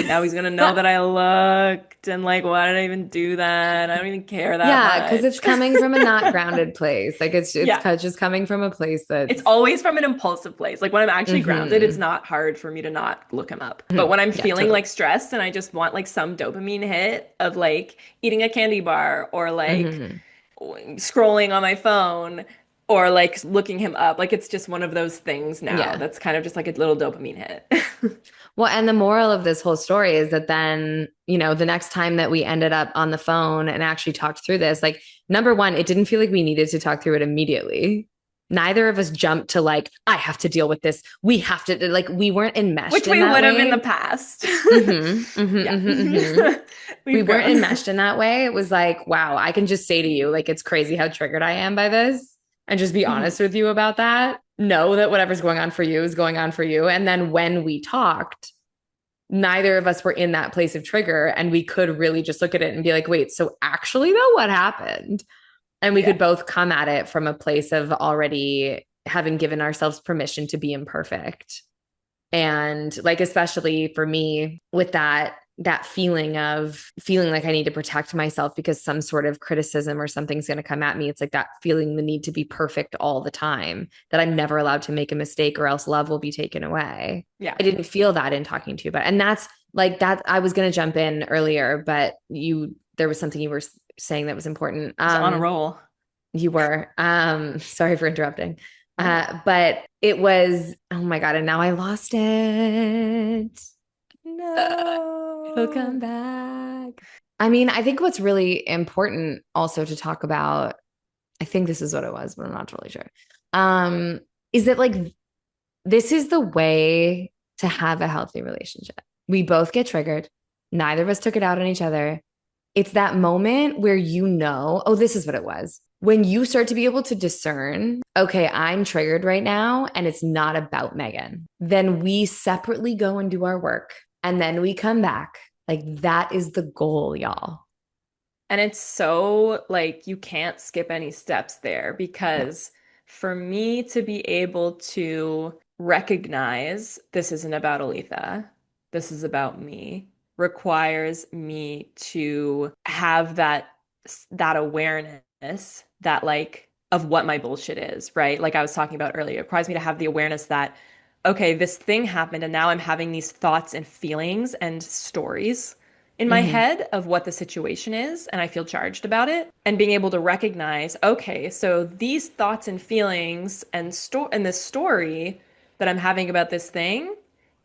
Now he's gonna know that I looked, and like, why did I even do that? I don't even care that Yeah, because it's much. coming from a not grounded place. Like Yeah. just coming from a place It's that's. always from an impulsive place. Like when I'm actually grounded, it's Mm-hmm. not hard for me to not look him up. But when I'm Yeah, feeling totally. like stressed and I just want like some dopamine hit of like eating a candy bar or like Mm-hmm. scrolling on my phone or like looking him up, like it's just one of those things now Yeah. that's kind of just like a little dopamine hit. Well, and the moral of this whole story is that then, the next time that we ended up on the phone and actually talked through this, like number one, it didn't feel like we needed to talk through it immediately. Neither of us jumped to like, I have to deal with this. We have to, like, we weren't enmeshed Which in we that would have in the way. past. Mm-hmm, Yeah. We We've weren't grown. enmeshed in that way. It was like, wow, I can just say to you, like, it's crazy how triggered I am by this and just be Mhm. honest with you about that. Know that whatever's going on for you is going on for you. And then when we talked, neither of us were in that place of trigger. And we could really just look at it and be like, wait, so actually, though, what happened? And we Yeah. could both come at it from a place of already having given ourselves permission to be imperfect. And like, especially for me with that feeling of feeling like I need to protect myself because some sort of criticism or something's going to come at me. It's like that feeling the need to be perfect all the time, that I'm never allowed to make a mistake or else love will be taken away. Yeah. I didn't feel that in talking to you about it. And that's like that. I was going to jump in earlier, but there was something you were saying that was important. Just on a roll. You were. Sorry for interrupting. No. But it was, oh my God, and now I lost it. It'll come No. back. I mean, I think what's really important also to talk about, I think this is what it was, but I'm not totally sure. Um, is that like this is the way to have a healthy relationship. We both get triggered. Neither of us took it out on each other. It's that moment where you know, oh, this is what it was. When you start to be able to discern, okay, I'm triggered right now and it's not about Megan, then we separately go and do our work and then we come back. Like that is the goal, y'all. And it's so like you can't skip any steps there No. because for me to be able to recognize this isn't about Alethea, this is about me, requires me to have that awareness that like of what my bullshit is, right? Like I was talking about earlier, it requires me to have the awareness that okay, this thing happened and now I'm having these thoughts and feelings and stories in my Mm-hmm. head of what the situation is and I feel charged about it and being able to recognize, okay, so these thoughts and feelings and this story that I'm having about this thing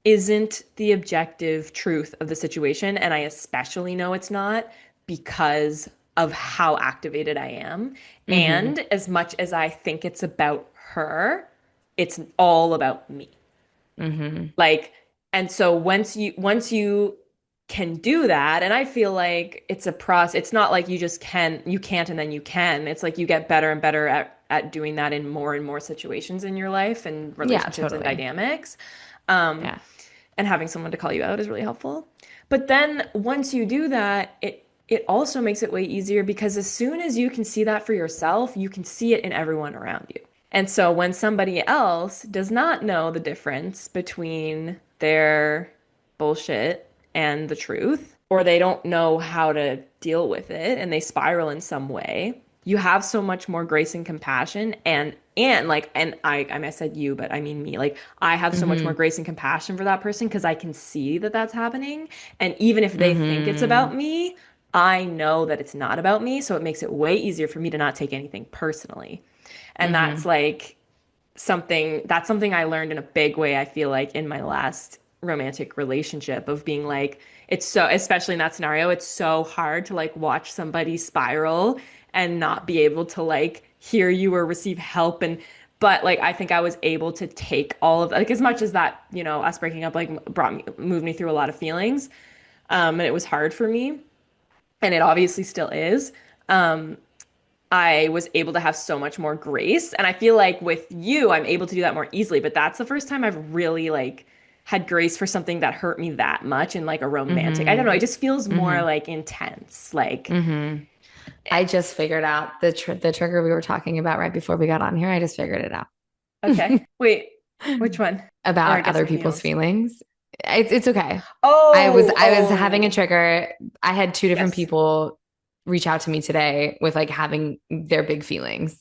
isn't the objective truth of the situation and I especially know it's not because of how activated I am Mm-hmm. and as much as I think it's about her, it's all about me. Mm-hmm. Like, and so once you can do that, and I feel like it's a process, it's not like you can't and then you can. It's like you get better and better at doing that in more and more situations in your life and Yeah, relationships and totally. dynamics. Um, Yeah. and having someone to call you out is really helpful. But then once you do that, it also makes it way easier because as soon as you can see that for yourself, you can see it in everyone around you. And so when somebody else does not know the difference between their bullshit and the truth, or they don't know how to deal with it and they spiral in some way, you have so much more grace and compassion and like and I mean I said you, but I mean me. Like I have so much more Mm-hmm. grace and compassion for that person because I can see that that's happening. And even if they think it's Mm-hmm. about me, I know that it's not about me, so it makes it way easier for me to not take anything personally. And Mm-hmm. that's something I learned in a big way, I feel like, in my last romantic relationship of being like, it's so, especially in that scenario, it's so hard to like watch somebody spiral and not be able to like hear you or receive help. But like, I think I was able to take all of like, as much as that, us breaking up like moved me through a lot of feelings. And it was hard for me. And it obviously still is. I was able to have so much more grace. And I feel like with you, I'm able to do that more easily. But that's the first time I've really like had grace for something that hurt me that much in like a romantic. I don't know. Mm-hmm. It just feels more Mm-hmm. like intense. Like, Mm-hmm. I just figured out the trigger we were talking about right before we got on here. I just figured it out okay, wait, which one? Or I about guess other some people's feels. feelings. It's okay. Oh, I was having a oh, trigger. I had two different yes. people reach out to me today with like having their big feelings.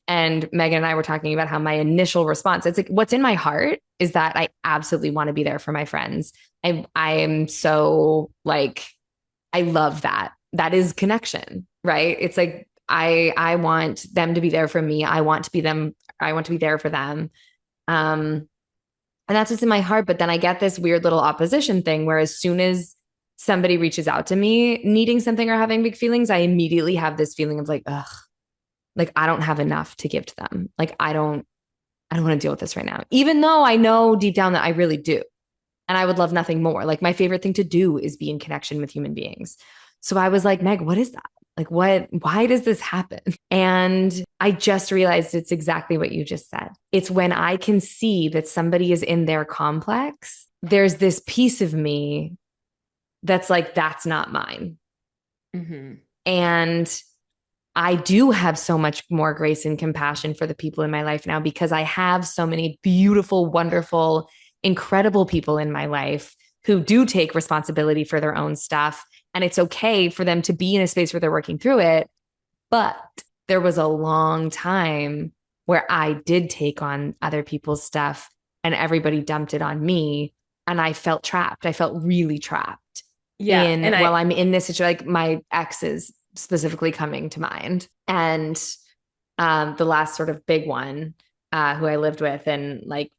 And Megan and I were talking about how my initial response, it's like what's in my heart is that I absolutely want to be there for my friends. I am so like I love that. That is connection, right? It's like I want them to be there for me. I want to be there for them. Um and that's what's in my heart, but then I get this weird little opposition thing where as soon as somebody reaches out to me needing something or having big feelings, I immediately have this feeling of like, ugh, like I don't have enough to give to them. Like I don't want to deal with this right now. Even though I know deep down that I really do. And I would love nothing more. Like my favorite thing to do is be in connection with human beings. So I was like, Meg, what is that? Like, why does this happen? And I just realized it's exactly what you just said. It's when I can see that somebody is in their complex, there's this piece of me that's like, that's not mine. Hmm. And I do have so much more grace and compassion for the people in my life now because I have so many beautiful, wonderful, incredible people in my life who do take responsibility for their own stuff. And it's okay for them to be in a space where they're working through it. But there was a long time where I did take on other people's stuff and everybody dumped it on me. And I felt trapped. I felt really trapped Yeah. in, And well, I, I'm in this situation, like my exes specifically coming to mind. And the last sort of big one, who I lived with, and like,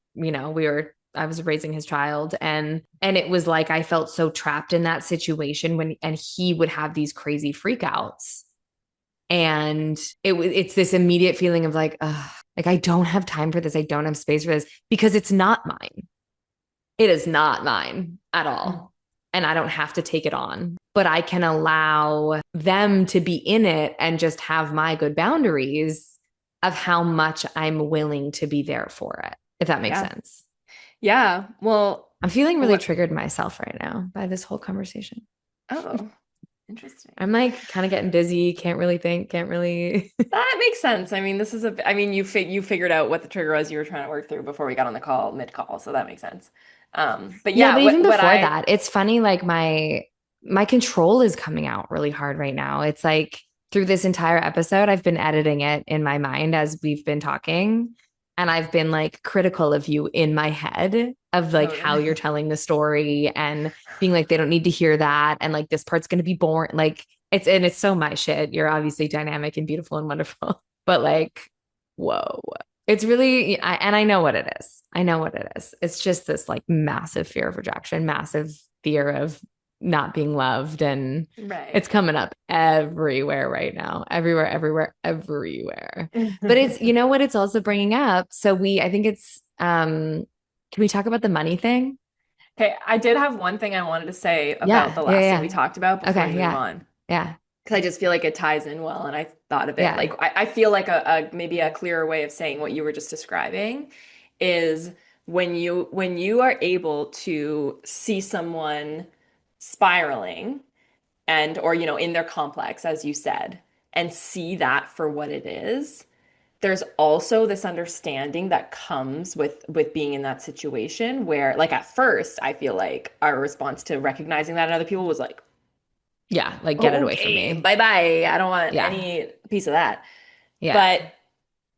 I was raising his child, and it was like I felt so trapped in that situation and he would have these crazy freakouts. And it's this immediate feeling of like, ugh, like I don't have time for this. I don't have space for this because it's not mine. It is not mine at all. And I don't have to take it on, but I can allow them to be in it and just have my good boundaries of how much I'm willing to be there for it, if that makes yeah. sense. Yeah. Well, I'm feeling really what, triggered myself right now by this whole conversation. oh, interesting. I'm like kind of getting dizzy, can't really think, can't really. That makes sense. I mean, I mean, you figured out what the trigger was you were trying to work through before we got on the call, mid-call, so that makes sense. But Yeah, yeah, but even what before I that, it's funny like my control is coming out really hard right now. It's like through this entire episode, I've been editing it in my mind as we've been talking, and I've been like critical of you in my head of like how totally. you're telling the story and being like they don't need to hear that and like this part's going to be boring. Like it's so my shit. You're obviously dynamic and beautiful and wonderful, but like whoa. It's really, and I know what it is. I know what it is. It's just this like massive fear of rejection, massive fear of not being loved. And Right. it's coming up everywhere right now. Everywhere, everywhere, everywhere. But it's, you know what it's also bringing up? So I think can we talk about the money thing? Okay, I did have one thing I wanted to say about Yeah. the Yeah. last thing we Yeah. talked about before we Okay. move Yeah. on. Yeah. Because I just feel like it ties in well, and I thought of it. Yeah. Like I feel like a maybe a clearer way of saying what you were just describing is when you are able to see someone spiraling and or in their complex, as you said, and see that for what it is. There's also this understanding that comes with being in that situation where like at first I feel like our response to recognizing that in other people was like, Yeah. Like get it away from okay, me. bye bye. I don't want Yeah. any piece of that. Yeah.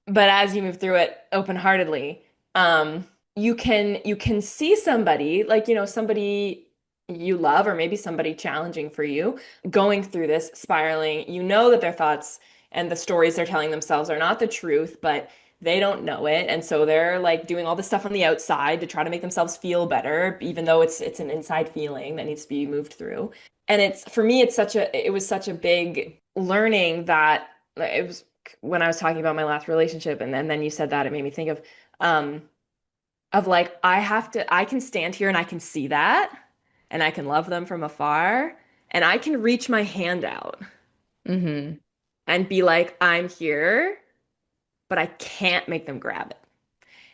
But as you move through it open-heartedly, um, you can see somebody like, somebody you love or maybe somebody challenging for you going through this spiraling. You know that their thoughts and the stories they're telling themselves are not the truth, but they don't know it. And so they're like doing all this stuff on the outside to try to make themselves feel better, even though it's an inside feeling that needs to be moved through. And it's for me, it was such a big learning that it was when I was talking about my last relationship, and then you said that, it made me think um of like I can stand here and I can see that and I can love them from afar and I can reach my hand out Mm-hmm. and be like, I'm here, but I can't make them grab it.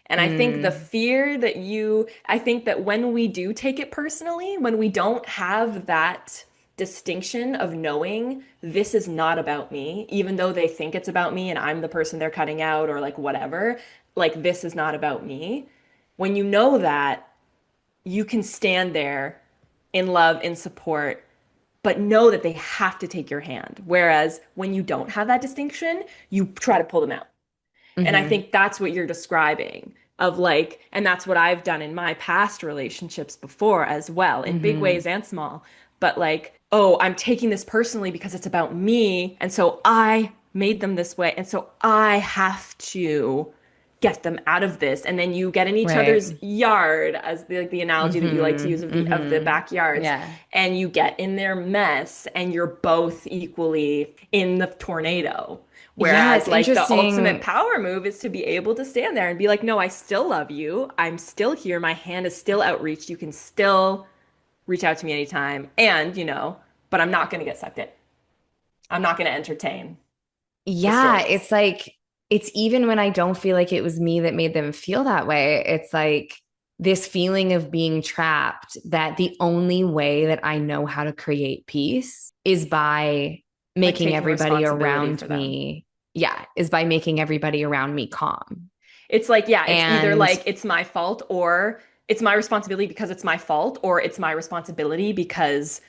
And I think Mm. I think that when we do take it personally, when we don't have that distinction of knowing this is not about me, even though they think it's about me and I'm the person they're cutting out or like whatever, like this is not about me. When you know that, you can stand there in love, in support, but know that they have to take your hand. Whereas when you don't have that distinction, you try to pull them out. And I Mm-hmm. think that's what you're describing of like, and that's what I've done in my past relationships before as well, in big Mm-hmm. ways and small. But like, oh, I'm taking this personally because it's about me. And so I made them this way. And so I have to get them out of this. And then you get in each other's Right. yard, as the analogy that you like to use of the backyards, Yeah. and you get in their mess and you're both equally in the tornado. Yeah, Whereas it's like the ultimate interesting. power move is to be able to stand there and be like, no, I still love you. I'm still here. My hand is still outreached. You can still reach out to me anytime. And, but I'm not going to get sucked in. I'm not going to entertain the Yeah, stories. it's like it's even when I don't feel like it was me that made them feel that way. It's like this feeling of being trapped that the only way that I know how to create peace is by Like making taking everybody responsibility around for them. me, yeah, is by making everybody around me calm. It's like, yeah, it's either And like it's my fault or it's my responsibility because it's my fault, or it's my responsibility because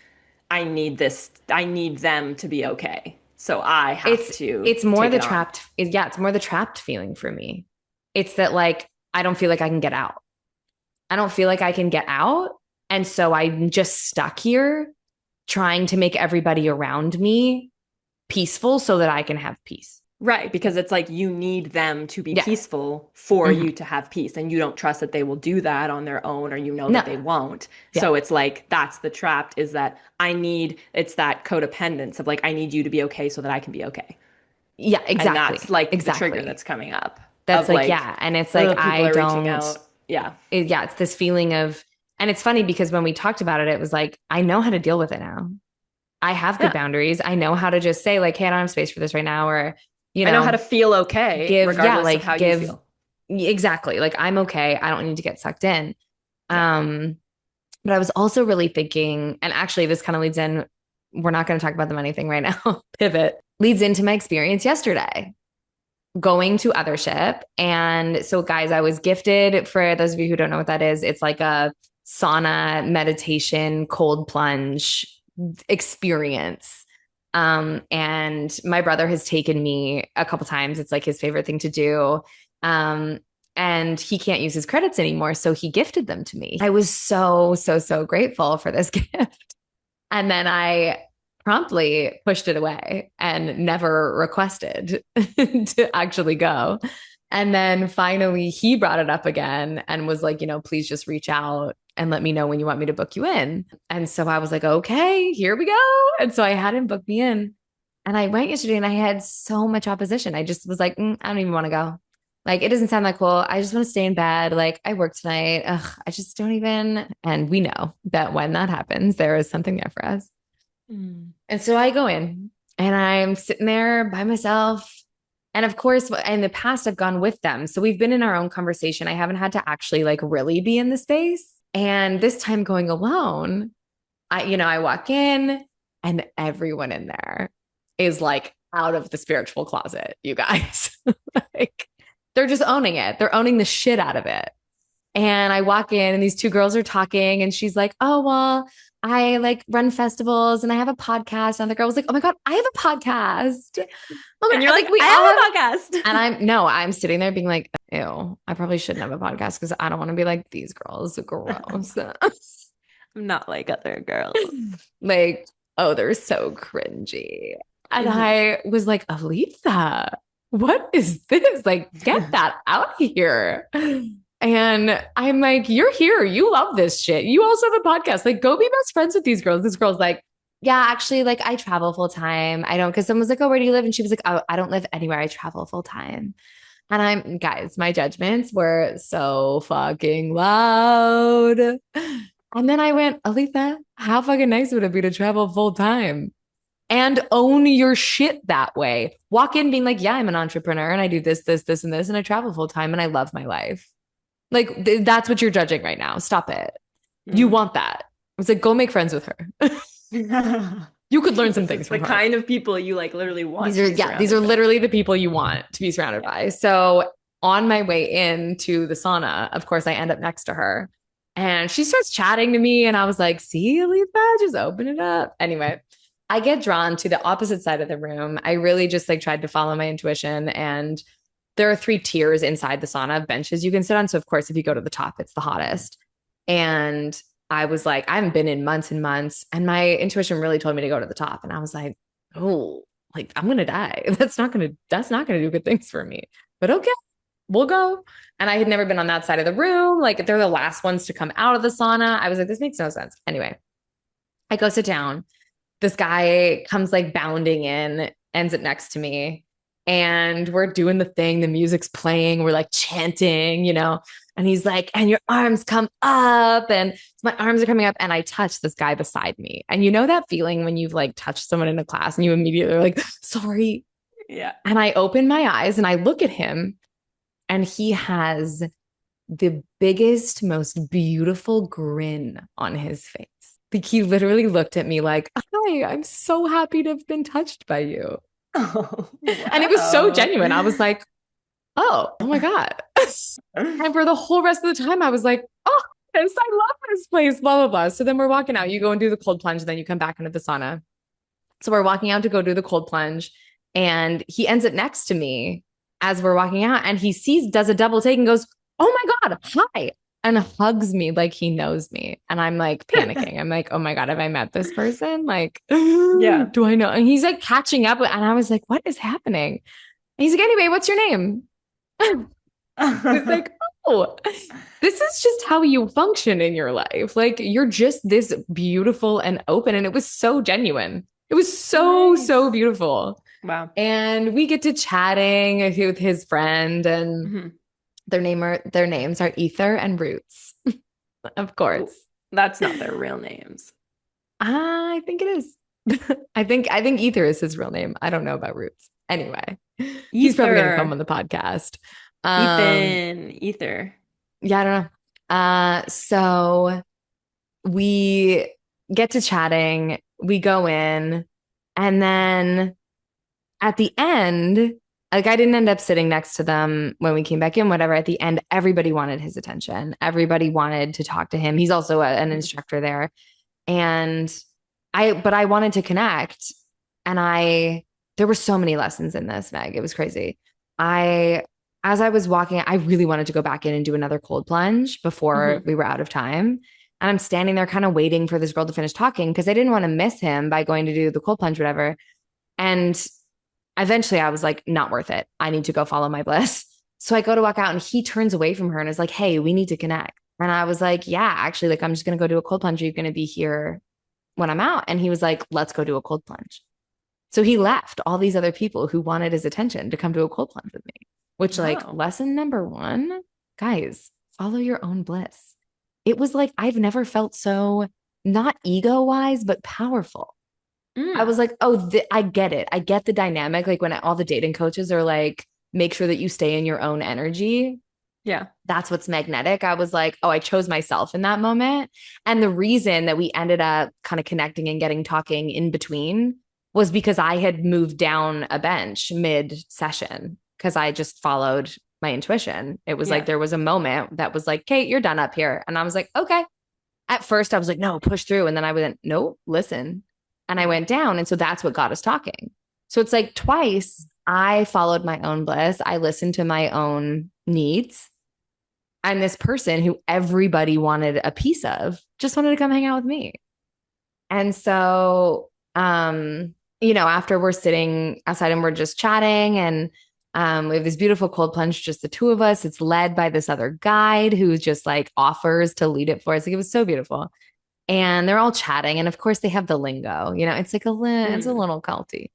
I need this, I need them to be okay. So I have it's to it's more take the it on. trapped, yeah, it's more the trapped feeling for me. It's that like I don't feel like I can get out. I don't feel like I can get out. And so I'm just stuck here trying to make everybody around me peaceful so that I can have peace. Right, because it's like you need them to be Yeah. peaceful for Mm-hmm. you to have peace, and you don't trust that they will do that on their own, or No. that they won't. Yeah. So it's like that's the trapped is that it's that codependence of like I need you to be okay so that I can be okay. Yeah, And that's exactly. like the trigger Exactly. that's coming up That's of like, like, yeah. And it's like, people I are reaching don't, out. Yeah. yeah, it's this feeling of, and it's funny because when we talked about it, it was like, I know how to deal with it now. I have good Yeah. boundaries. I know how to just say, like, hey, I don't have space for this right now. Or, you I know how to know, feel okay give, yeah, regardless of like how you give feel. exactly. Like, I'm okay. I don't need to get sucked in. Yeah. Um, but I was also really thinking, and actually, this kind of leads in, we're not going to talk about the money thing right now, pivot, leads into my experience yesterday going to Othership. And so, guys, I was gifted, for those of you who don't know what that is, it's like a sauna, meditation, cold plunge experience. And my brother has taken me a couple times. It's like his favorite thing to do. Um, and he can't use his credits anymore. So he gifted them to me. I was so, so, so grateful for this gift. And then I promptly pushed it away and never requested to actually go. And then finally he brought it up again and was like, please just reach out and let me know when you want me to book you in. And so I was like, okay, here we go. And so I had him book me in. And I went yesterday and I had so much opposition. I just was like, I don't even want to go. Like, it doesn't sound that cool. I just want to stay in bed. Like, I work tonight. Ugh, I just don't even. And we know that when that happens, there is something there for us. Mm. And so I go in and I'm sitting there by myself. And of course, in the past, I've gone with them. So we've been in our own conversation. I haven't had to actually like really be in the space. And this time going alone, I walk in and everyone in there is like out of the spiritual closet, you guys. Like they're just owning it. They're owning the shit out of it. And I walk in and these two girls are talking and she's like, "Oh, well, I like run festivals and I have a podcast." And the girl was like, "Oh my God, I have a podcast." Oh my, And you're like, like we all have. I have a And podcast. I'm sitting there being like, ew, I probably shouldn't have a podcast because I don't want to be like these girls. Gross. I'm not like other girls. Like, oh, they're so cringy. And I was like, Alethea, what is this? Like, get that out of here. And I'm like, you're here. You love this shit. You also have a podcast. Like, go be best friends with these girls. This girl's like, yeah, actually, like, I travel full time. I don't, because someone was like, oh, where do you live? And she was like, oh, I don't live anywhere. I travel full time. And guys, my judgments were so fucking loud. And then I went, Aletha, how fucking nice would it be to travel full time and own your shit that way? Walk in being like, yeah, I'm an entrepreneur and I do this, this, this, and this, and I travel full time and I love my life. Like, that's what you're judging right now. Stop it. You Mm. want that. I was like, go make friends with her. You could learn some This things is the from her. kind of people you like literally want to be These surrounded are with. literally the people you want to be surrounded Yeah. by. So on my way into the sauna, of course, I end up next to her and she starts chatting to me. And I was like, see, Letha, just open it up. Anyway, I get drawn to the opposite side of the room. I really just like tried to follow my intuition. And there are 3 tiers inside the sauna of benches you can sit on. So of course, if you go to the top, it's the hottest. And I was like, I haven't been in months and months. And my intuition really told me to go to the top. And I was like, oh, like I'm gonna die. That's not gonna do good things for me. But okay. we'll go. And I had never been on that side of the room. Like they're the last ones to come out of the sauna. I was like, this makes no sense. Anyway, I go sit down. This guy comes like bounding in, ends it next to me. And we're doing the thing. The music's playing. We're like chanting, you know. And he's like, and your arms come up. And my arms are coming up. And I touch this guy beside me. And you know that feeling when you've like touched someone in a class and you immediately are like, sorry. Yeah. And I open my eyes and I look at him and he has the biggest, most beautiful grin on his face. Like he literally looked at me like, hi, I'm so happy to have been touched by you. Oh, And it was so wow. genuine. I was like, oh my God. And for the whole rest of the time, I was like, oh, yes, I love this place, blah, blah, blah. So then we're walking out. You go and do the cold plunge, and then you come back into the sauna. So we're walking out to go do the cold plunge. And he ends up next to me as we're walking out. And he sees, does a double take and goes, oh my God, hi. And hugs me like he knows me. And I'm like panicking. I'm like, oh my God, have I met this person? Like, Yeah. do I know? And he's like catching up. And I was like, what is happening? And he's like, anyway, what's your name? It's like, oh, this is just how you function in your life. Like, you're just this beautiful and open. And it was so genuine. It was so, so Nice. beautiful. Wow. And we get to chatting with his friend, and Mhm. their names are Ether and Roots, of Well, course. that's not their real names. I think it is. I think Ether is his real name. I don't know about Roots. Anyway, he's probably gonna come on Ether. the podcast. Um, Ethan. Ether. yeah, I don't know. So we get to chatting, we go in, and then at the end, like I didn't end up sitting next to them when we came back in, whatever. At the end, everybody wanted his attention. Everybody wanted to talk to him. He's also an Mhm. instructor there. And but I wanted to connect. And there were so many lessons in this, Meg. It was crazy. I, as I was walking, I really wanted to go back in and do another cold plunge before Mhm. we were out of time. And I'm standing there kind of waiting for this girl to finish talking because I didn't want to miss him by going to do the cold plunge, whatever. And eventually I was like, not worth it. I need to go follow my bliss. So I go to walk out and he turns away from her and is like, hey, we need to connect. And I was like, yeah, actually, like, I'm just going to go do a cold plunge. Are you going to be here when I'm out? And he was like, let's go do a cold plunge. So he left all these other people who wanted his attention to come to a cold plunge with me, which, like, Wow. lesson number one, guys, follow your own bliss. It was like, I've never felt so not ego wise, but powerful. I Mm. was like, oh, I get it. I get the dynamic. Like when all the dating coaches are like, make sure that you stay in your own energy. Yeah. That's what's magnetic. I was like, oh, I chose myself in that moment. And the reason that we ended up kind of connecting and getting talking in between was because I had moved down a bench mid session because I just followed my intuition. It was like Yeah. there was a moment that was like, Kate, you're done up here. And I was like, okay. At first, I was like, no, push through. And then I went, no, listen. And I Mm. went down. And so that's what got us talking. So it's like twice I followed my own bliss. I listened to my own needs. And this person who everybody wanted a piece of just wanted to come hang out with me. And so, after we're sitting outside and we're just chatting, and we have this beautiful cold plunge, just the two of us. It's led by this other guide who just like offers to lead it for us. Like it was so beautiful. And they're all chatting. And of course, they have the lingo. It's like it's a Mm. little culty.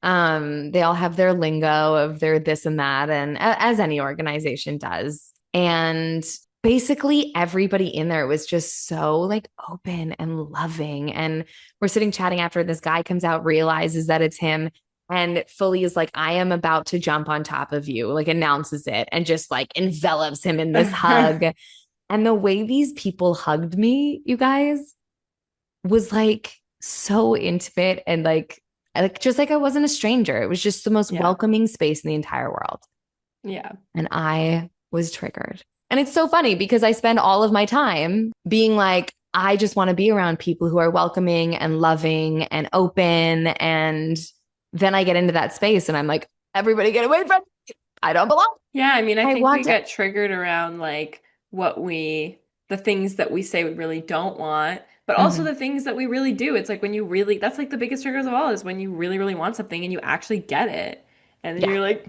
They all have their lingo of their this and that, and as any organization does. And basically, everybody in there was just so like open and loving. And we're sitting chatting after this guy comes out, realizes that it's him, and fully is like, I am about to jump on top of you, like announces it and just like envelops him in this hug. And the way these people hugged me, you guys, was like so intimate and like just like I wasn't a stranger. It was just the most Yeah. welcoming space in the entire world. Yeah. And I was triggered. And it's so funny because I spend all of my time being like, I just want to be around people who are welcoming and loving and open. And then I get into that space and I'm like, everybody get away from me. I don't belong. Yeah, I mean, I I think we walked out. get triggered around like the things that we say we really don't want, but also Mhm. the things that we really do. It's like when you really, that's like the biggest triggers of all is when you really, really want something and you actually get it. And then Yeah. you're like,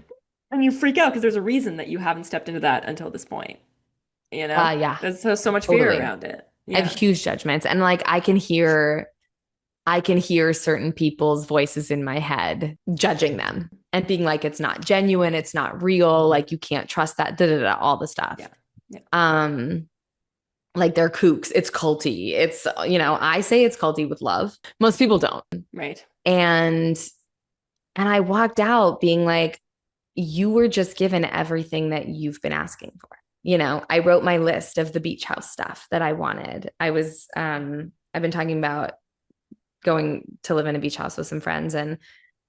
And you freak out because there's a reason that you haven't stepped into that until this point, you know? Yeah, There's so much fear totally. around it. I have Yeah. huge judgments and like I can hear certain people's voices in my head judging them and being like it's not genuine, it's not real, like you can't trust that, da, da, da, all the stuff. Yeah. Yeah. Um like they're kooks, it's culty. It's I say it's culty with love. Most people don't. Right. And I walked out being like you were just given everything that you've been asking for. I wrote my list of the beach house stuff that I wanted. I've been talking about going to live in a beach house with some friends, and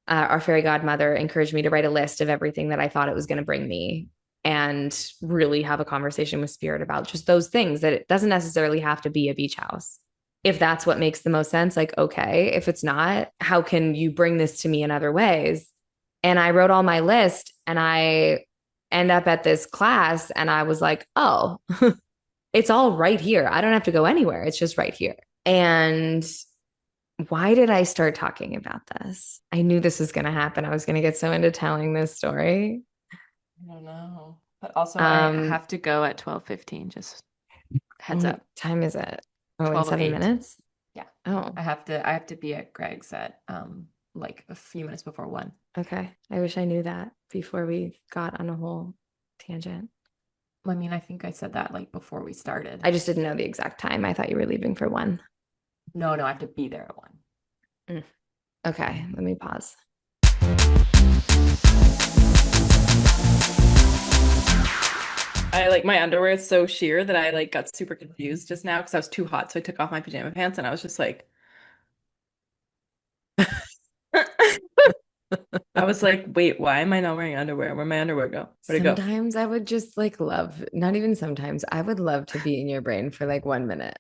our fairy godmother encouraged me to write a list of everything that I thought it was going to bring me and really have a conversation with spirit about just those things, that it doesn't necessarily have to be a beach house. If that's what makes the most sense, like, okay, if it's not, how can you bring this to me in other ways? And I wrote all my list and I end up at this class and I was like, oh, it's all right here. I don't have to go anywhere. It's just right here. And why did I start talking about this? I knew this was going to happen. I was going to get so into telling this story. I don't know. But also I Um, have to go at 12:15, just heads what up. time is it? Oh, in 12:08. 7 minutes? Yeah. Oh, I have to be at Greg's at like a few minutes before 1. okay. I wish I knew that before we got on a whole tangent. I mean, I think I said that like before we started. I just didn't know the exact time. I thought you were leaving for 1. No, no, I have to be there at 1. Mm. Okay, let me pause. I like my underwear is so sheer that I like got super confused just now because I was too hot. So I took off my pajama pants and I was just like, I was like, wait, why am I not wearing underwear? Where'd my underwear go? Where'd it go? Sometimes I would just like love, not even sometimes, I would love to be in your brain for like 1 minute.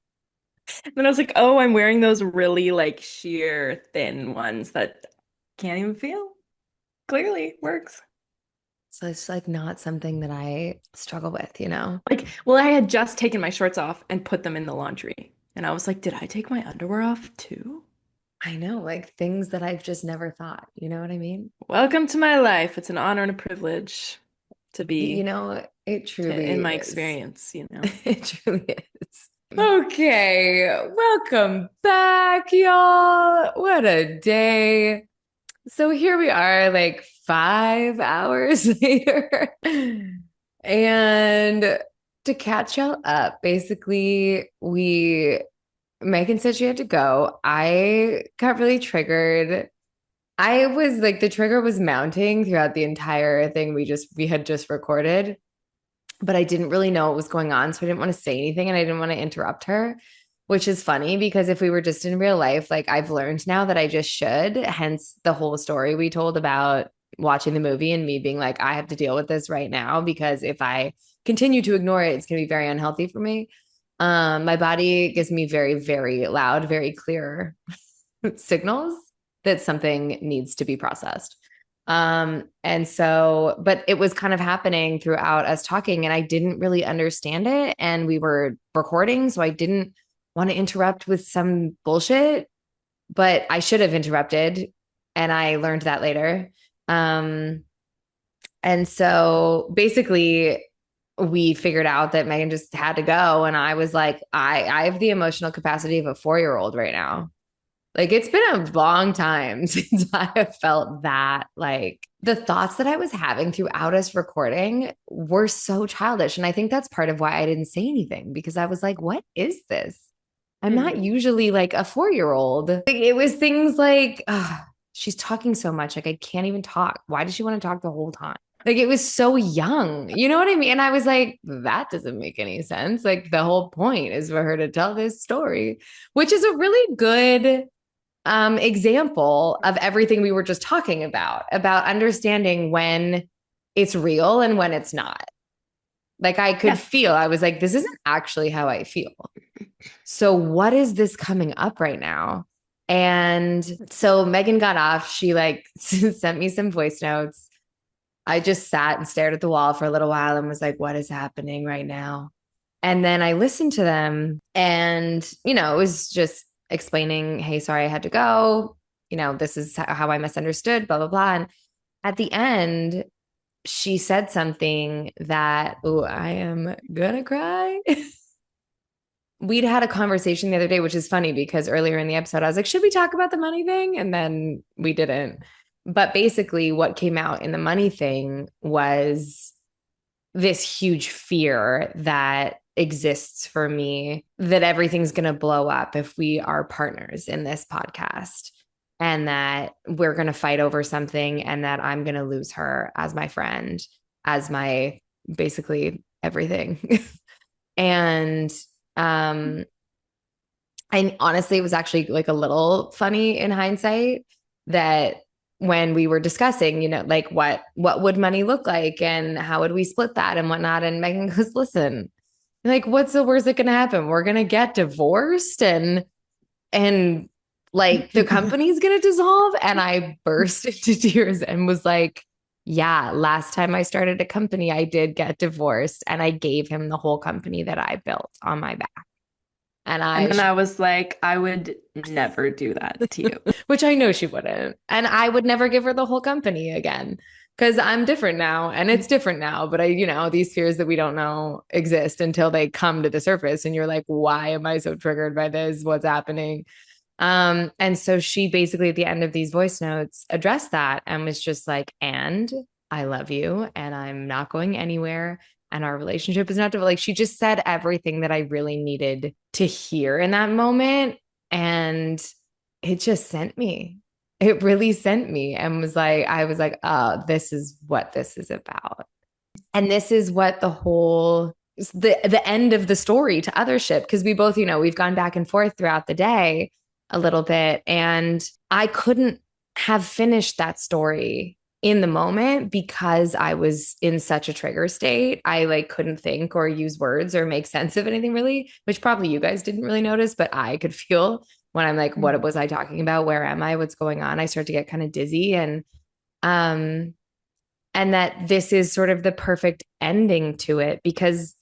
Then I was like, oh, I'm wearing those really like sheer thin ones that can't even feel. Clearly works. So it's like not something that I struggle with. Like, well, I had just taken my shorts off and put them in the laundry. And I was like, did I take my underwear off too? I know, like things that I've just never thought. You know what I mean? Welcome to my life. It's an honor and a privilege to You be know, it truly in my is. experience. It truly is. Okay, welcome back, y'all. What a day. So here we are, like 5 hours later. And to catch y'all up, basically, Megan said she had to go. I got really triggered. I was like, the trigger was mounting throughout the entire thing we had just recorded, but I didn't really know what was going on. So I didn't want to say anything and I didn't want to interrupt her, which is funny because if we were just in real life, like I've learned now that I just should, hence the whole story we told about watching the movie and me being like, I have to deal with this right now because if I continue to ignore it, it's going to be very unhealthy for me. My body gives me very, very loud, very clear signals that something needs to be processed. And so, but it was kind of happening throughout us talking, and I didn't really understand it. And we were recording, so I didn't want to interrupt with some bullshit, but I should have interrupted. And I learned that later. Um, and so basically, we figured out that Megan just had to go. And I was like, I have the emotional capacity of a 4-year-old right now. Like it's been a long time since I have felt that. Like the thoughts that I was having throughout us recording were so childish. And I think that's part of why I didn't say anything because I was like, what is this? I'm not Mhm. usually like a 4-year-old. Like, it was things like, she's talking so much. Like I can't even talk. Why does she want to talk the whole time? Like it was so young. You know what I mean? And I was like, that doesn't make any sense. Like the whole point is for her to tell this story, which is a really good example of everything we were just talking about understanding when it's real and when it's not. Like I could Yeah. feel, I was like, this isn't actually how I feel. So what is this coming up right now? And so Megan got off. She like sent me some voice notes. I just sat and stared at the wall for a little while and was like, what is happening right now? And then I listened to them and, it was just explaining, hey, sorry, I had to go. This is how I misunderstood, blah, blah, blah. And at the end, she said something that, oh, I am gonna cry. We'd had a conversation the other day, which is funny because earlier in the episode, I was like, should we talk about the money thing? And then we didn't. But basically, what came out in the money thing was this huge fear that exists for me that everything's going to blow up if we are partners in this podcast and that we're going to fight over something and that I'm going to lose her as my friend, as my basically everything. And um and honestly, it was actually like a little funny in hindsight that when we were discussing, like what would money look like and how would we split that and whatnot. And Megan goes, listen, like, what's the worst that can happen? We're gonna get divorced and like the company's gonna dissolve. And I burst into tears and was like, yeah, last time I started a company, I did get divorced and I gave him the whole company that I built on my back. And And I then I was like, I would never do that to you. which I know she wouldn't. And I would never give her the whole company again because I'm different now and it's different now. But these fears that we don't know exist until they come to the surface and you're like, why am I so triggered by this? What's happening? And so she basically at the end of these voice notes addressed that and was just like, and I love you and I'm not going anywhere. And our relationship is not like she just said everything that I really needed to hear in that moment. And it just sent me. It really sent me and was like, I was like, oh, this is what this is about. And this is what the end of the story to othership, because we both, we've gone back and forth throughout the day a little bit. And I couldn't have finished that story in the moment because I was in such a trigger state. I like couldn't think or use words or make sense of anything really, which probably you guys didn't really notice, but I could feel when I'm like, what was I talking about? Where am I? What's going on? I start to get kind of dizzy um and that this is sort of the perfect ending to it because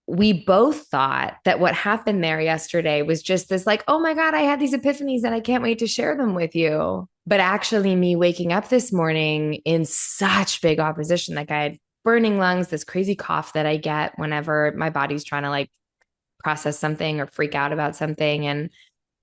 we both thought that what happened there yesterday was just this like, oh my God, I had these epiphanies and I can't wait to share them with you. But actually, me waking up this morning in such big opposition, like I had burning lungs, this crazy cough that I get whenever my body's trying to like process something or freak out about something. And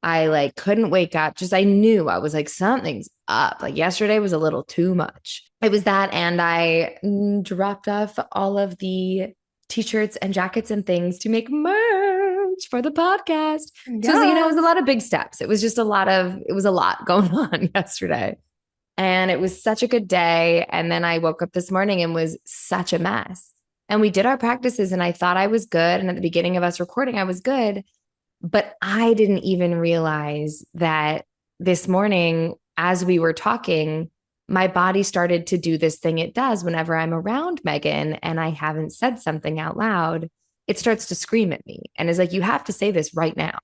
I like couldn't wake up. Just I knew I was like, something's up. Like yesterday was a little too much. It was that. And I dropped off all of the t-shirts and jackets and things to make merch for the podcast. So, it was a Yes. lot of big steps. It was a lot going on yesterday. And it was such a good day. And then I woke up this morning and was such a mess. And we did our practices and I thought I was good. And at the beginning of us recording, I was good. But I didn't even realize that this morning, as we were talking, my body started to do this thing it does whenever I'm around Megan and I haven't said something out loud. It starts to scream at me and is like, you have to say this right now.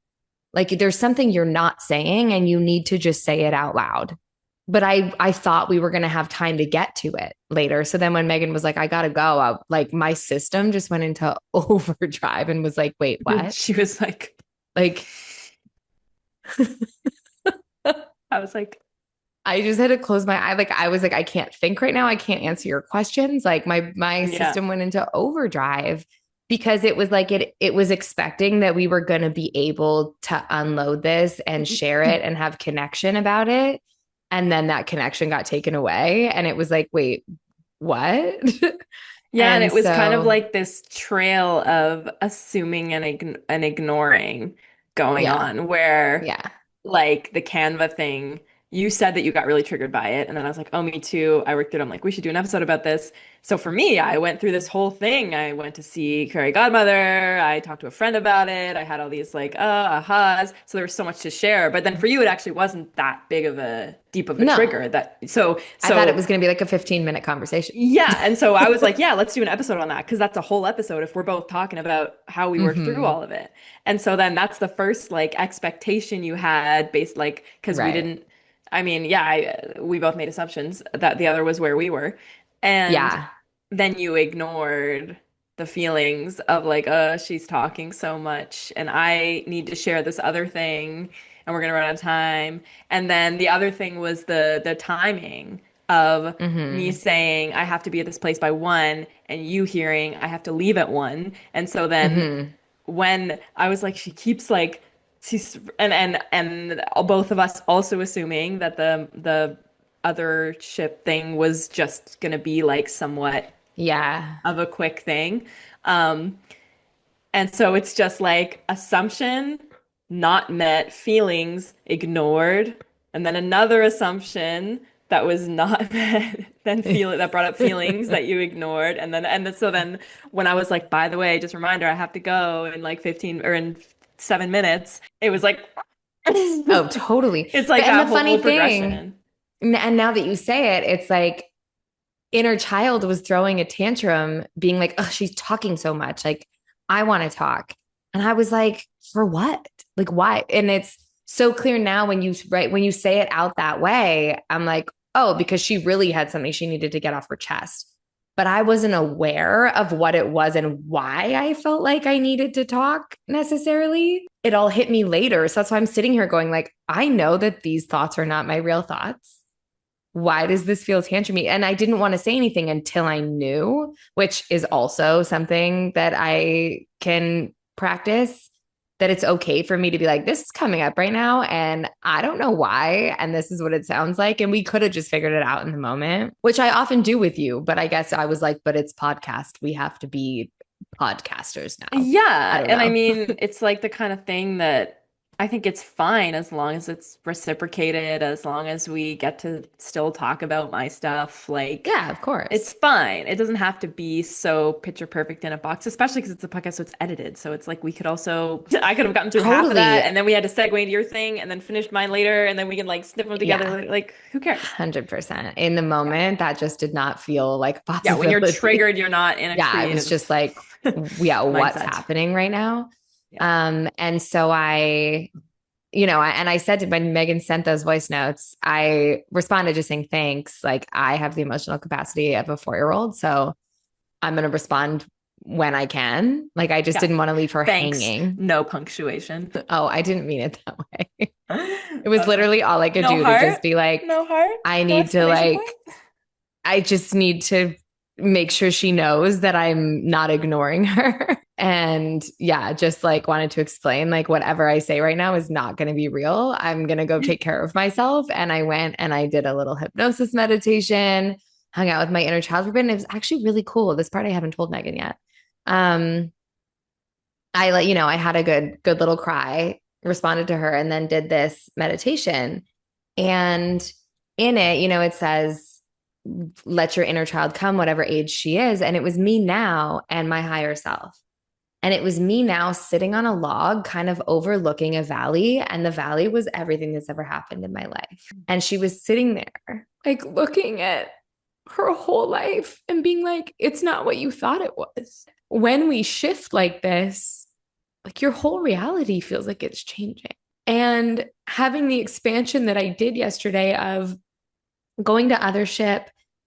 Like there's something you're not saying and you need to just say it out loud. But I thought we were going to have time to get to it later. So then when Megan was like, I got to go, like my system just went into overdrive and was like, wait, what? She was like, Like, I was like, I just had to close my eye. Like I was like, I can't think right now. I can't answer your questions. Like my yeah. system went into overdrive because it was like it was expecting that we were going to be able to unload this and share it and have connection about it. And then that connection got taken away. And it was like, wait, what? Yeah, and And it was kind of so, like this trail of assuming and ignoring going yeah, on where yeah, like the Canva thing, you said that you got really triggered by it. And then I was like, oh, me too. I worked through it. I'm like, we should do an episode about this. So for me, I went through this whole thing. I went to see Fairy Godmother. I talked to a friend about it. I had all these like, ahas. So there was so much to share. But then for you, it actually wasn't that big of a deep of a no, trigger that so I thought it so was going to be like a 15-minute conversation. yeah, and so I was like, yeah, let's do an episode on that because that's a whole episode if we're both talking about how we worked through Hmm. all of it. And so then that's the first like expectation you had based like because we Right. didn't I mean, yeah, we both made assumptions that the other was where we were. And Yeah. then you ignored the feelings of like, she's talking so much and I need to share this other thing and we're gonna run out of time. And then the other thing was the timing. of me Mm-hmm. saying I have to be at this place by 1 and you hearing I have to leave at 1. And so then Mm-hmm. when I was like, she keeps like she's and both of us also assuming that the other ship thing was just gonna be like somewhat Yeah. of a quick thing. Um, and so it's just like assumption, not met, feelings ignored, and then another assumption that was not met, then feel that brought up feelings that you ignored, so then when I was like, by the way, just a reminder, I have to go in like 15 or in 7 minutes, it was like Oh, totally. it's But like and that the funny whole thing, progression. and now that you say it, it's like inner child was throwing a tantrum, being like, oh, she's talking so much. Like, I want to talk. And I was like, for what? Like, why? And it's so clear now when you right when you say it out that way, I'm like, oh, because she really had something she needed to get off her chest. But I wasn't aware of what it was and why I felt like I needed to talk necessarily. It all hit me later. So that's why I'm sitting here going, like, I know that these thoughts are not my real thoughts. Why does this feel tantrumy? And I didn't want to say anything until I knew, which is also something that I can practice. That it's okay for me to be like, this is coming up right now. And I don't know why. And this is what it sounds like. And we could have just figured it out in the moment, which I often do with you. But I guess I was like, but it's podcast. We have to be podcasters now. I Yeah, don't and I know. mean, it's like the kind of thing that I think it's fine as long as it's reciprocated, as long as we get to still talk about my stuff. Like, Yeah, of it's course. fine. It doesn't have to be so picture perfect in a box, especially because it's a podcast, so it's edited. So it's like we could also, I could have gotten through half of that, Totally. and then we had to segue into your thing, and then finish mine later, and then we can like snip them together. Yeah. Like, who cares? 100%. In the Yeah. moment, that just did not feel like a Yeah, when you're possibility. triggered, you're not in a Yeah, I was just creative like, yeah, what's mindset. happening right now? Yeah. And so I said to when Megan sent those voice notes, I responded just saying thanks. Like I have the emotional capacity of a 4-year-old. So I'm going to respond when I can. Like I just Yeah. didn't want to leave her Thanks. hanging. No punctuation. Oh, I didn't mean it that way. It was Okay. literally all I could No do to heart? just be like, No heart? I No need to exclamation like point? I just need to make sure she knows that I'm not ignoring her. And yeah, just like wanted to explain like whatever I say right now is not going to be real. I'm going to go take care of myself. And I went and I did a little hypnosis meditation, hung out with my inner child for a bit. And it was actually really cool. This part I haven't told Megan yet. Um, I had a good little cry, responded to her, and then did this meditation. And in it, it says, let your inner child come, whatever age she is. And it was me now and my higher self. And it was me now sitting on a log, kind of overlooking a valley. And the valley was everything that's ever happened in my life. And she was sitting there, like looking at her whole life and being like, it's not what you thought it was. When we shift like this, like your whole reality feels like it's changing. And having the expansion that I did yesterday of going to Othership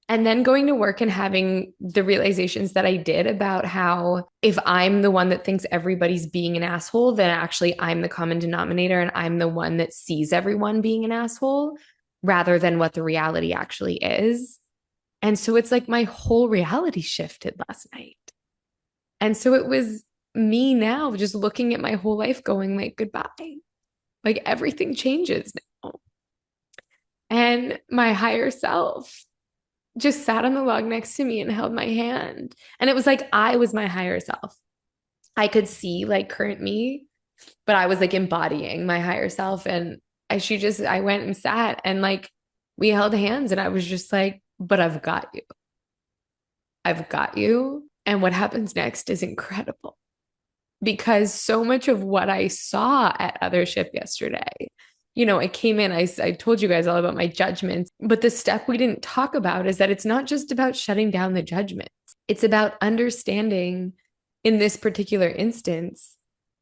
and then going to work and having the realizations that I did about how if I'm the one that thinks everybody's being an asshole, then actually I'm the common denominator and I'm the one that sees everyone being an asshole rather than what the reality actually is. And so it's like my whole reality shifted last night. And so it was me now just looking at my whole life going like goodbye. Like everything changes now. And my higher self just sat on the log next to me and held my hand. And it was like I was my higher self. I could see like current me, but I was like embodying my higher self. And I went and sat and like we held hands and I was just like, but I've got you. I've got you. And what happens next is incredible because so much of what I saw at Othership yesterday, I came in, I told you guys all about my judgments, but the step we didn't talk about is that it's not just about shutting down the judgments. It's about understanding in this particular instance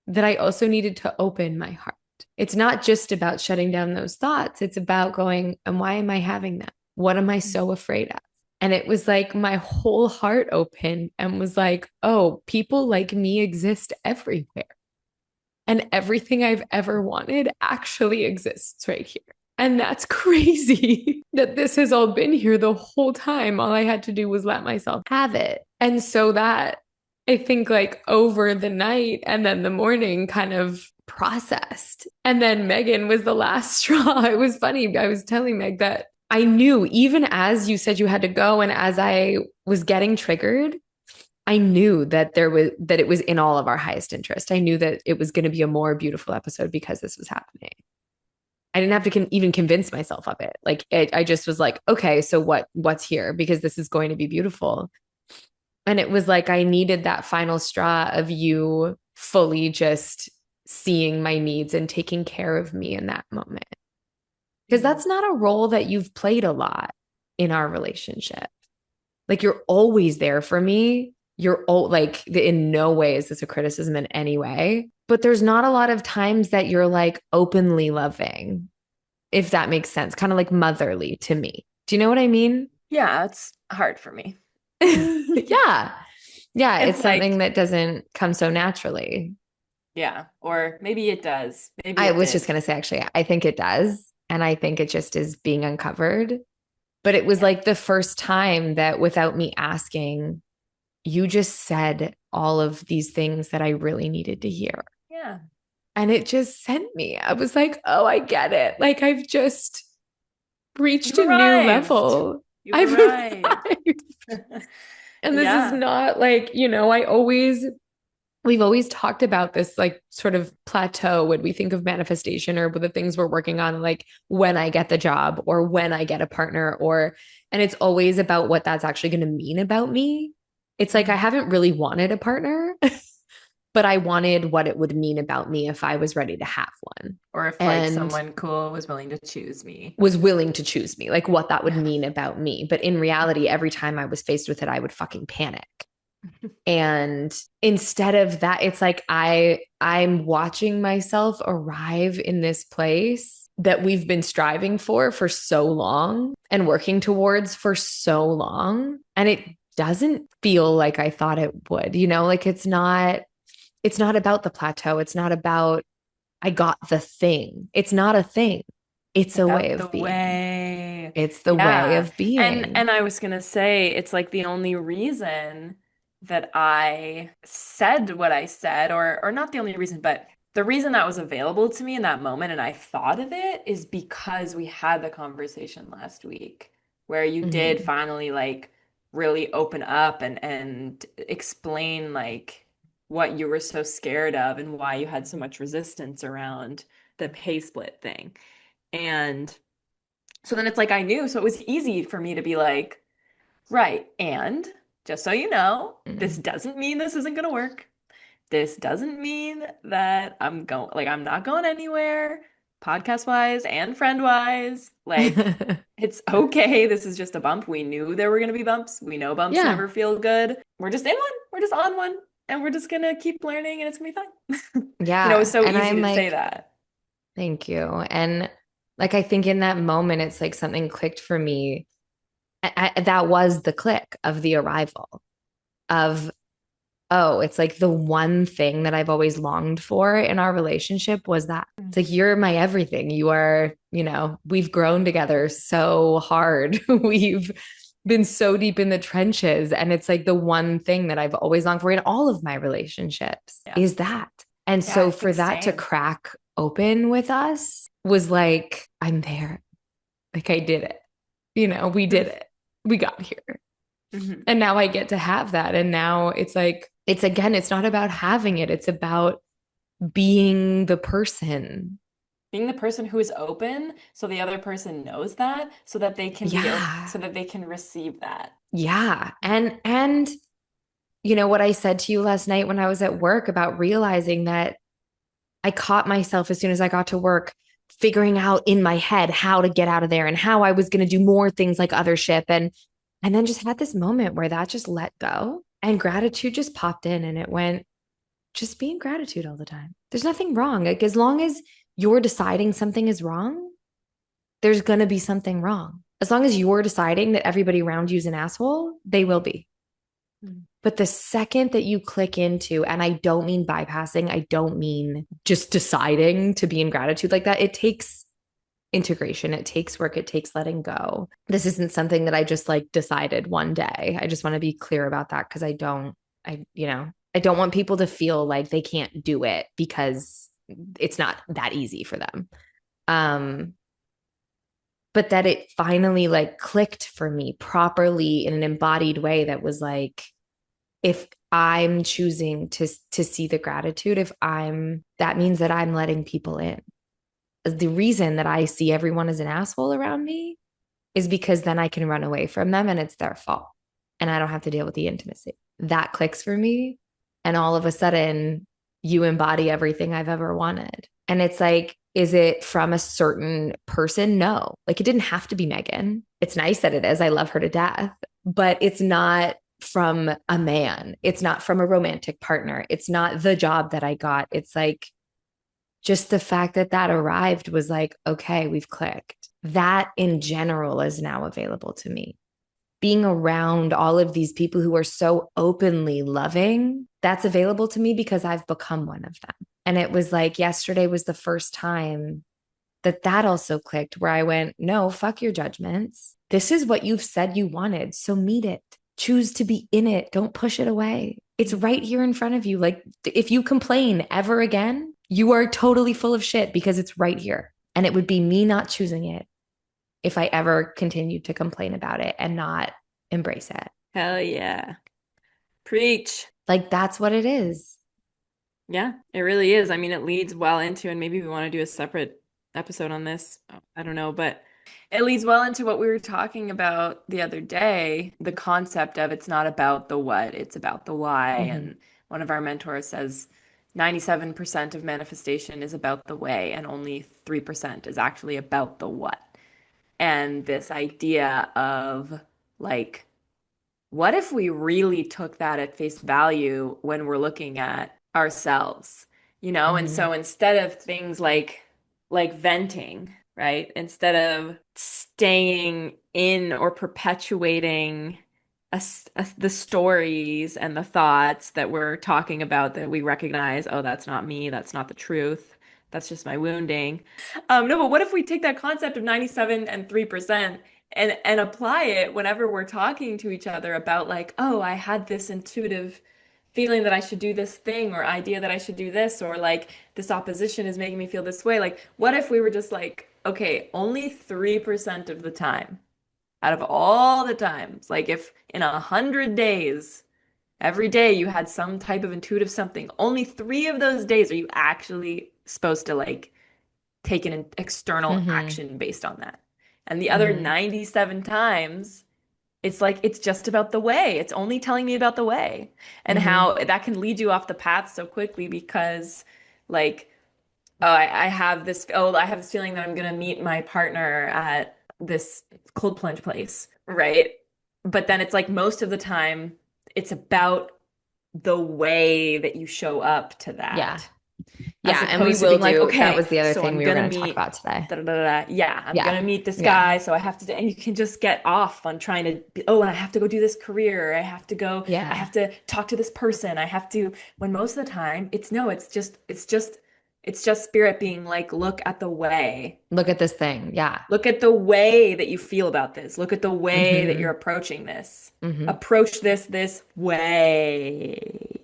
that I also needed to open my heart. It's not just about shutting down those thoughts. It's about going, and why am I having that? What am I so afraid of? And it was like my whole heart opened and was like, oh, people like me exist everywhere. And everything I've ever wanted actually exists right here. And that's crazy that this has all been here the whole time. All I had to do was let myself have it. And so that I think like over the night and then the morning kind of processed. And then Megan was the last straw. It was funny. I was telling Meg that I knew even as you said you had to go and as I was getting triggered, I knew that it was in all of our highest interest. I knew that it was going to be a more beautiful episode because this was happening. I didn't have to even convince myself of it. Like I just was like, okay, so what's here? Because this is going to be beautiful. And it was like I needed that final straw of you fully just seeing my needs and taking care of me in that moment. Because that's not a role that you've played a lot in our relationship. Like you're always there for me. You're like in no way is this a criticism in any way, but there's not a lot of times that you're like openly loving, if that makes sense, kind of like motherly to me. Do you know what I mean? Yeah, it's hard for me. Yeah. Yeah, it's It's something like, that doesn't come so naturally. yeah, or maybe it does. Maybe I it was just did. going to say, actually, I think it does. And I think it just is being uncovered. But it was Yeah. like the first time that without me asking, you just said all of these things that I really needed to hear. Yeah. And it just sent me. I was like, oh, I get it. Like I've just reached You've a new arrived. level. You've I've arrived. arrived. And this is Yeah. not like, we've always talked about this like sort of plateau when we think of manifestation or with the things we're working on, like when I get the job or when I get a partner, and it's always about what that's actually going to mean about me. It's like I Mhm. haven't really wanted a partner, but I wanted what it would mean about me if I was ready to have one Or if like and someone cool was willing to choose me. was willing to choose me, like what that would Yeah. mean about me. But in reality, every time I was faced with it, I would fucking panic. And instead of that, it's like I'm watching myself arrive in this place that we've been striving for so long and working towards for so long. And it doesn't feel like I thought it would, like it's not about the plateau. It's not about I got the thing. It's not a thing. It's It's a way about the of being. way. It's the way Yeah. of And being. and I was gonna say it's like the only reason that I said what I said, or not the only reason, but the reason that was available to me in that moment and I thought of it is because we had the conversation last week where you did Mhm. finally like really open up and explain like what you were so scared of and why you had so much resistance around the pay split thing. And so then it's like I knew, so it was easy for me to be like, right, and just so you know, this Mhm. doesn't mean this isn't gonna work. This doesn't mean that I'm not going anywhere, podcast wise and friend wise. Like, it's okay. This is just a bump. We knew there were gonna be bumps. We know bumps Yeah. never feel good. We're just in one, we're just on one, and we're just gonna keep learning and it's gonna be fine. It's Yeah. so And easy I'm to say like, that. thank you. And like, I think in that moment, it's like something clicked for me. That was the click of the arrival of, oh, it's like the one thing that I've always longed for in our relationship was that. It's like, you're my everything. You are, we've grown together so hard. We've been so deep in the trenches. And it's like the one thing that I've always longed for in all of my relationships Yeah. is that. And Yeah, I so for think that to same. crack open with us was like, I'm there. Like I did it. We did it. We got here. Mhm. And now I get to have that. And now it's like, it's again, it's not about having it, it's about being the person. Being the person who is open so the other person knows that so that they can be open Yeah. so that they can receive that. Yeah. And what I said to you last night when I was at work about realizing that I caught myself as soon as I got to work figuring out in my head how to get out of there and how I was going to do more things like other ship and then just had this moment where that just let go and gratitude just popped in and it went just be in gratitude all the time. There's nothing wrong. Like as long as you're deciding something is wrong, there's going to be something wrong. As long as you're deciding that everybody around you is an asshole, they will be. Mm. But the second that you click into, and I don't mean bypassing, I don't mean just deciding to be in gratitude like that. integration. It takes work. It takes letting go. This isn't something that I just like decided one day. I just want to be clear about that because I don't want people to feel like they can't do it because it's not that easy for them. Um, but that it finally like clicked for me properly in an embodied way that was like, if I'm choosing to see the gratitude, if I'm that means that I'm letting people in. The reason that I see everyone as an asshole around me is because then I can run away from them and it's their fault. And I don't have to deal with the intimacy. That clicks for me. And all of a sudden, you embody everything I've ever wanted. And it's like, is it from a certain person? No. Like, it didn't have to be Megan. It's nice that it is. I love her to death, but it's not from a man. It's not from a romantic partner. It's not the job that I got. It's like, just the fact that that arrived was like, okay, we've clicked. That in general is now available to me. Being around all of these people who are so openly loving, that's available to me because I've become one of them. And it was like yesterday was the first time that that also clicked where I went, no, fuck your judgments. This is what you've said you wanted. So meet it. Choose to be in it. Don't push it away. It's right here in front of you. Like, if you complain ever again, you are totally full of shit because it's right here. And it would be me not choosing it if I ever continued to complain about it and not embrace it. Hell yeah. Preach. Like, that's what it is. Yeah, it really is. I mean, it leads well into, and maybe we want to do a separate episode on this. I don't know, but it leads well into what we were talking about the other day, the concept of it's not about the what, it's about the why. Mm-hmm. And one of our mentors says 97% of manifestation is about the way, and only 3% is actually about the what. And this idea of like, what if we really took that at face value when we're looking at ourselves, you know? And Mm-hmm. so instead of things like venting, right? Instead of staying in or perpetuating the stories and the thoughts that we're talking about that we recognize, oh, that's not me, that's not the truth. That's just my wounding. No, but what if we take that concept of 97 and 3% and apply it whenever we're talking to each other about like, oh, I had this intuitive feeling that I should do this thing or idea that I should do this or like this opposition is making me feel this way. Like, what if we were just like, okay, only 3% of the time out of all the times, like if in 100 days, every day you had some type of intuitive something, only 3 of those days are you actually supposed to like take an external Mm-hmm. action based on that. And the other Mm-hmm. 97 times, it's like it's just about the way. It's only telling me about the way and Mm-hmm. how that can lead you off the path so quickly because like oh, I have this feeling that I'm gonna meet my partner at this cold plunge place, right? But then it's like most of the time it's about the way that you show up to Yeah. that as Yeah. And we opposed to will being like, do that okay, was the other so thing I'm we were gonna going to talk meet about today. da, da, da, da. Yeah, I'm Yeah. gonna meet this Yeah. guy, so I have to, and you can just get off on trying to be, oh, and I have to go do this career, I have to go, I Yeah. have to talk to this person, I have to, when most of the time it's no, it's just spirit being like, look at the way. Look at this thing. Yeah. Look at the way that you feel about this. Look at the way that you're Mm-hmm. approaching this. Mm-hmm. Approach this way.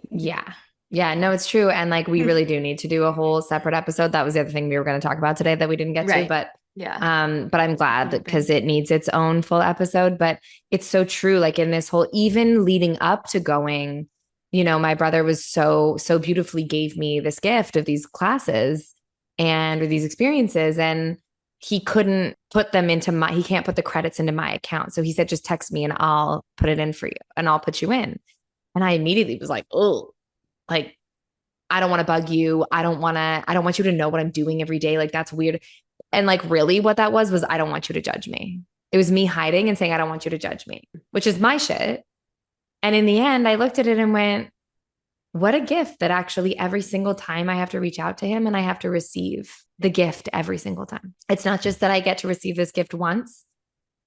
Yeah. Yeah, no, Yeah. it's true. And like we really do need to do a whole separate episode. That was the other thing we were going to talk about today that we didn't get to, Right. Yeah. but I'm glad that Definitely. because it needs its own full episode. But it's so true. Like in this whole, even leading up to going, my brother was so beautifully gave me this gift of these classes and or these experiences. And he couldn't put them into he can't put the credits into my account. So he said, just text me and I'll put it in for you and I'll put you in. And I immediately was like, oh, like, I don't want to bug you. I don't want you to know what I'm doing every day. Like, that's weird. And like, really, what that was, I don't want you to judge me. It was me hiding and saying, I don't want you to judge me, which is my shit. And in the end, I looked at it and went, what a gift that actually every single time I have to reach out to him and I have to receive the gift every single time. It's not just that I get to receive this gift once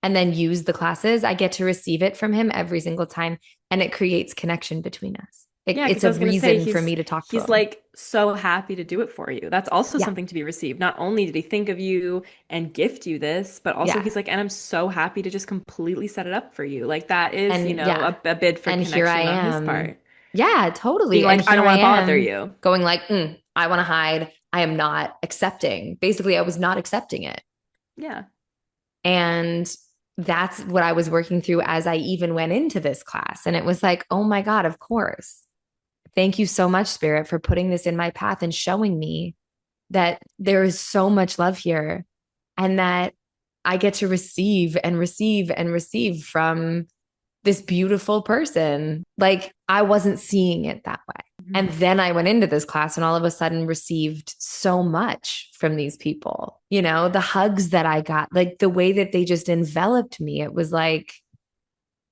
and then use the classes. I get to receive it from him every single time. And it creates connection between us. Yeah, because It's I a was gonna say reason for me to talk to he's him. like so happy to do it for you. That's also Yeah. something to be received. Not only did he think of you and gift you this, but also Yeah. he's like, and I'm so happy to just completely set it up for you. Like that is, And yeah. a bid for And here I connection on his am. part. Yeah, Being totally. And like, I here don't I want to bother am you. going like, I want to hide. I am not accepting. Basically, I was not accepting it. Yeah. And that's what I was working through as I even went into this class. And it was like, oh my God, of course. Thank you so much, Spirit, for putting this in my path and showing me that there is so much love here and that I get to receive and receive and receive from this beautiful person. Like I wasn't seeing it that way. And Mhm. then I went into this class and all of a sudden received so much from these people. You know, the hugs that I got, like the way that they just enveloped me. It was like,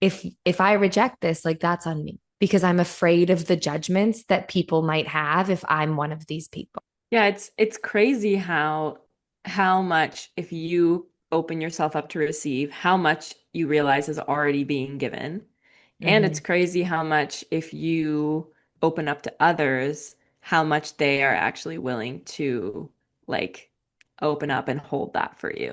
if I reject this, like that's on me because I'm afraid of the judgments that people might have if I'm one of these people. Yeah, it's crazy how much if you open yourself up to receive, how much you realize is already being given. And it's Mm-hmm. crazy how much if you open up to others, how much they are actually willing to like open up and hold that for you.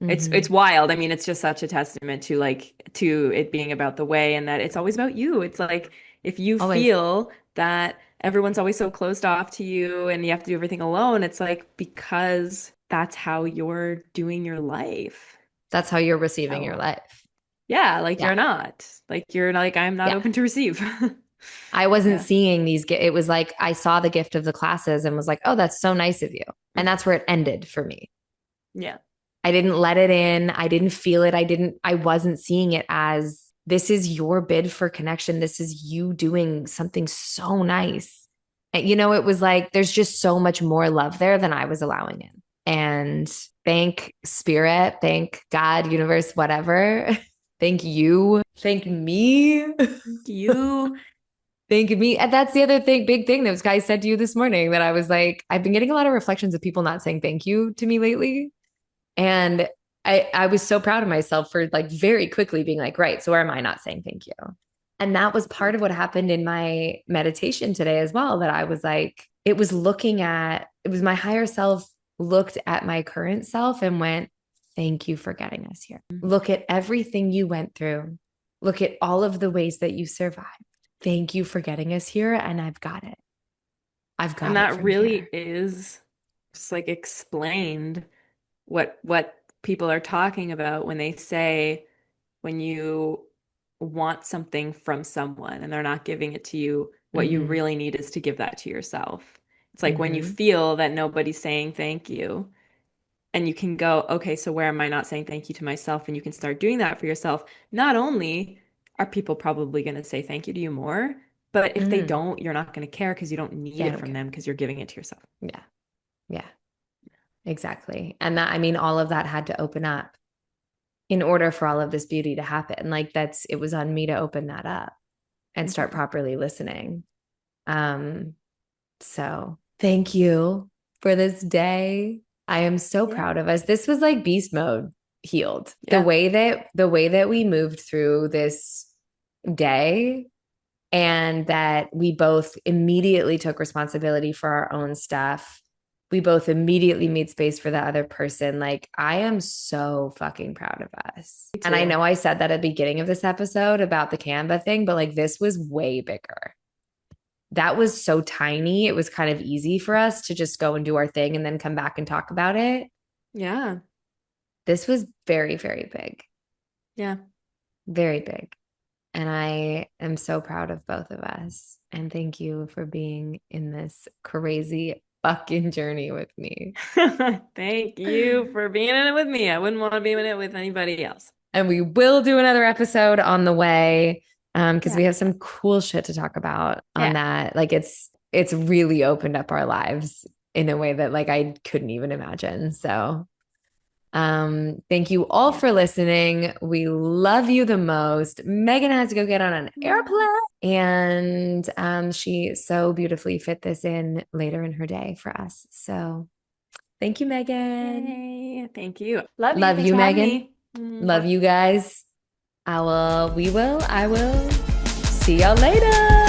It's Mm-hmm. wild. I mean, it's just such a testament to to it being about the way and that it's always about you. It's like if you Always. feel that everyone's always so closed off to you and you have to do everything alone, it's like because that's how you're doing your life. That's how you're receiving your How, life. yeah, like Yeah. you're not. Like you're like, I'm not Yeah. open to receive. I wasn't Yeah. seeing these. It was like I saw the gift of the classes and was like, oh, that's so nice of you. And that's where it ended for me. Yeah. I didn't let it in. I didn't feel it. I wasn't seeing it as this is your bid for connection. This is you doing something so nice. And, you know, it was like there's just so much more love there than I was allowing in. And thank spirit, thank God, universe, whatever. Thank you. Thank me. Thank you. Thank me. And that's the other thing, big thing that this guy said to you this morning that I was like, I've been getting a lot of reflections of people not saying thank you to me lately. And I was so proud of myself for like very quickly being like, right, so where am I not saying thank you? And that was part of what happened in my meditation today as well. That I was like, it was my higher self looked at my current self and went, thank you for getting us here. Look at everything you went through. Look at all of the ways that you survived. Thank you for getting us here. And I've got it. I've And got it that from really here. is just like explained what people are talking about when they say when you want something from someone and they're not giving it to you, what you Mm-hmm. really need is to give that to yourself. It's like when you Mm-hmm. feel that nobody's saying thank you and you can go, okay, so where am I not saying thank you to myself? And you can start doing that for yourself. Not only are people probably going to say thank you to you more, but if they Mm-hmm. don't, you're not going to care because you don't need Yeah, I it don't from care. them because you're giving it to yourself. Yeah. Yeah. Exactly. And that, I mean, all of that had to open up in order for all of this beauty to happen. Like it was on me to open that up and start Mhm. properly listening. Um, so thank you for this day. I am so Yeah. proud of us. This was like beast mode healed. Yeah. The way that we moved through this day and that we both immediately took responsibility for our own stuff. We both immediately made space for the other person. Like, I am so fucking proud of us. Me And I too. know I said that at the beginning of this episode about the Canva thing, but like, this was way bigger. That was so tiny. It was kind of easy for us to just go and do our thing and then come back and talk about it. Yeah. This was very, very big, Yeah. very big. And I am so proud of both of us. And thank you for being in this crazy fucking journey with me. Thank you for being in it with me. I wouldn't want to be in it with anybody else. And we will do another episode on the way because Yeah. we have some cool shit to talk about on Yeah. that. Like it's really opened up our lives in a way that like I couldn't even imagine. So thank you all Yeah. for listening. We love you the most. Megan has to go get on an airplane and she so beautifully fit this in later in her day for us. So thank you, Megan. Yay. Thank you. Love you. Love Thanks you, for having Megan. me. Love Mwah. you guys. I will see y'all later.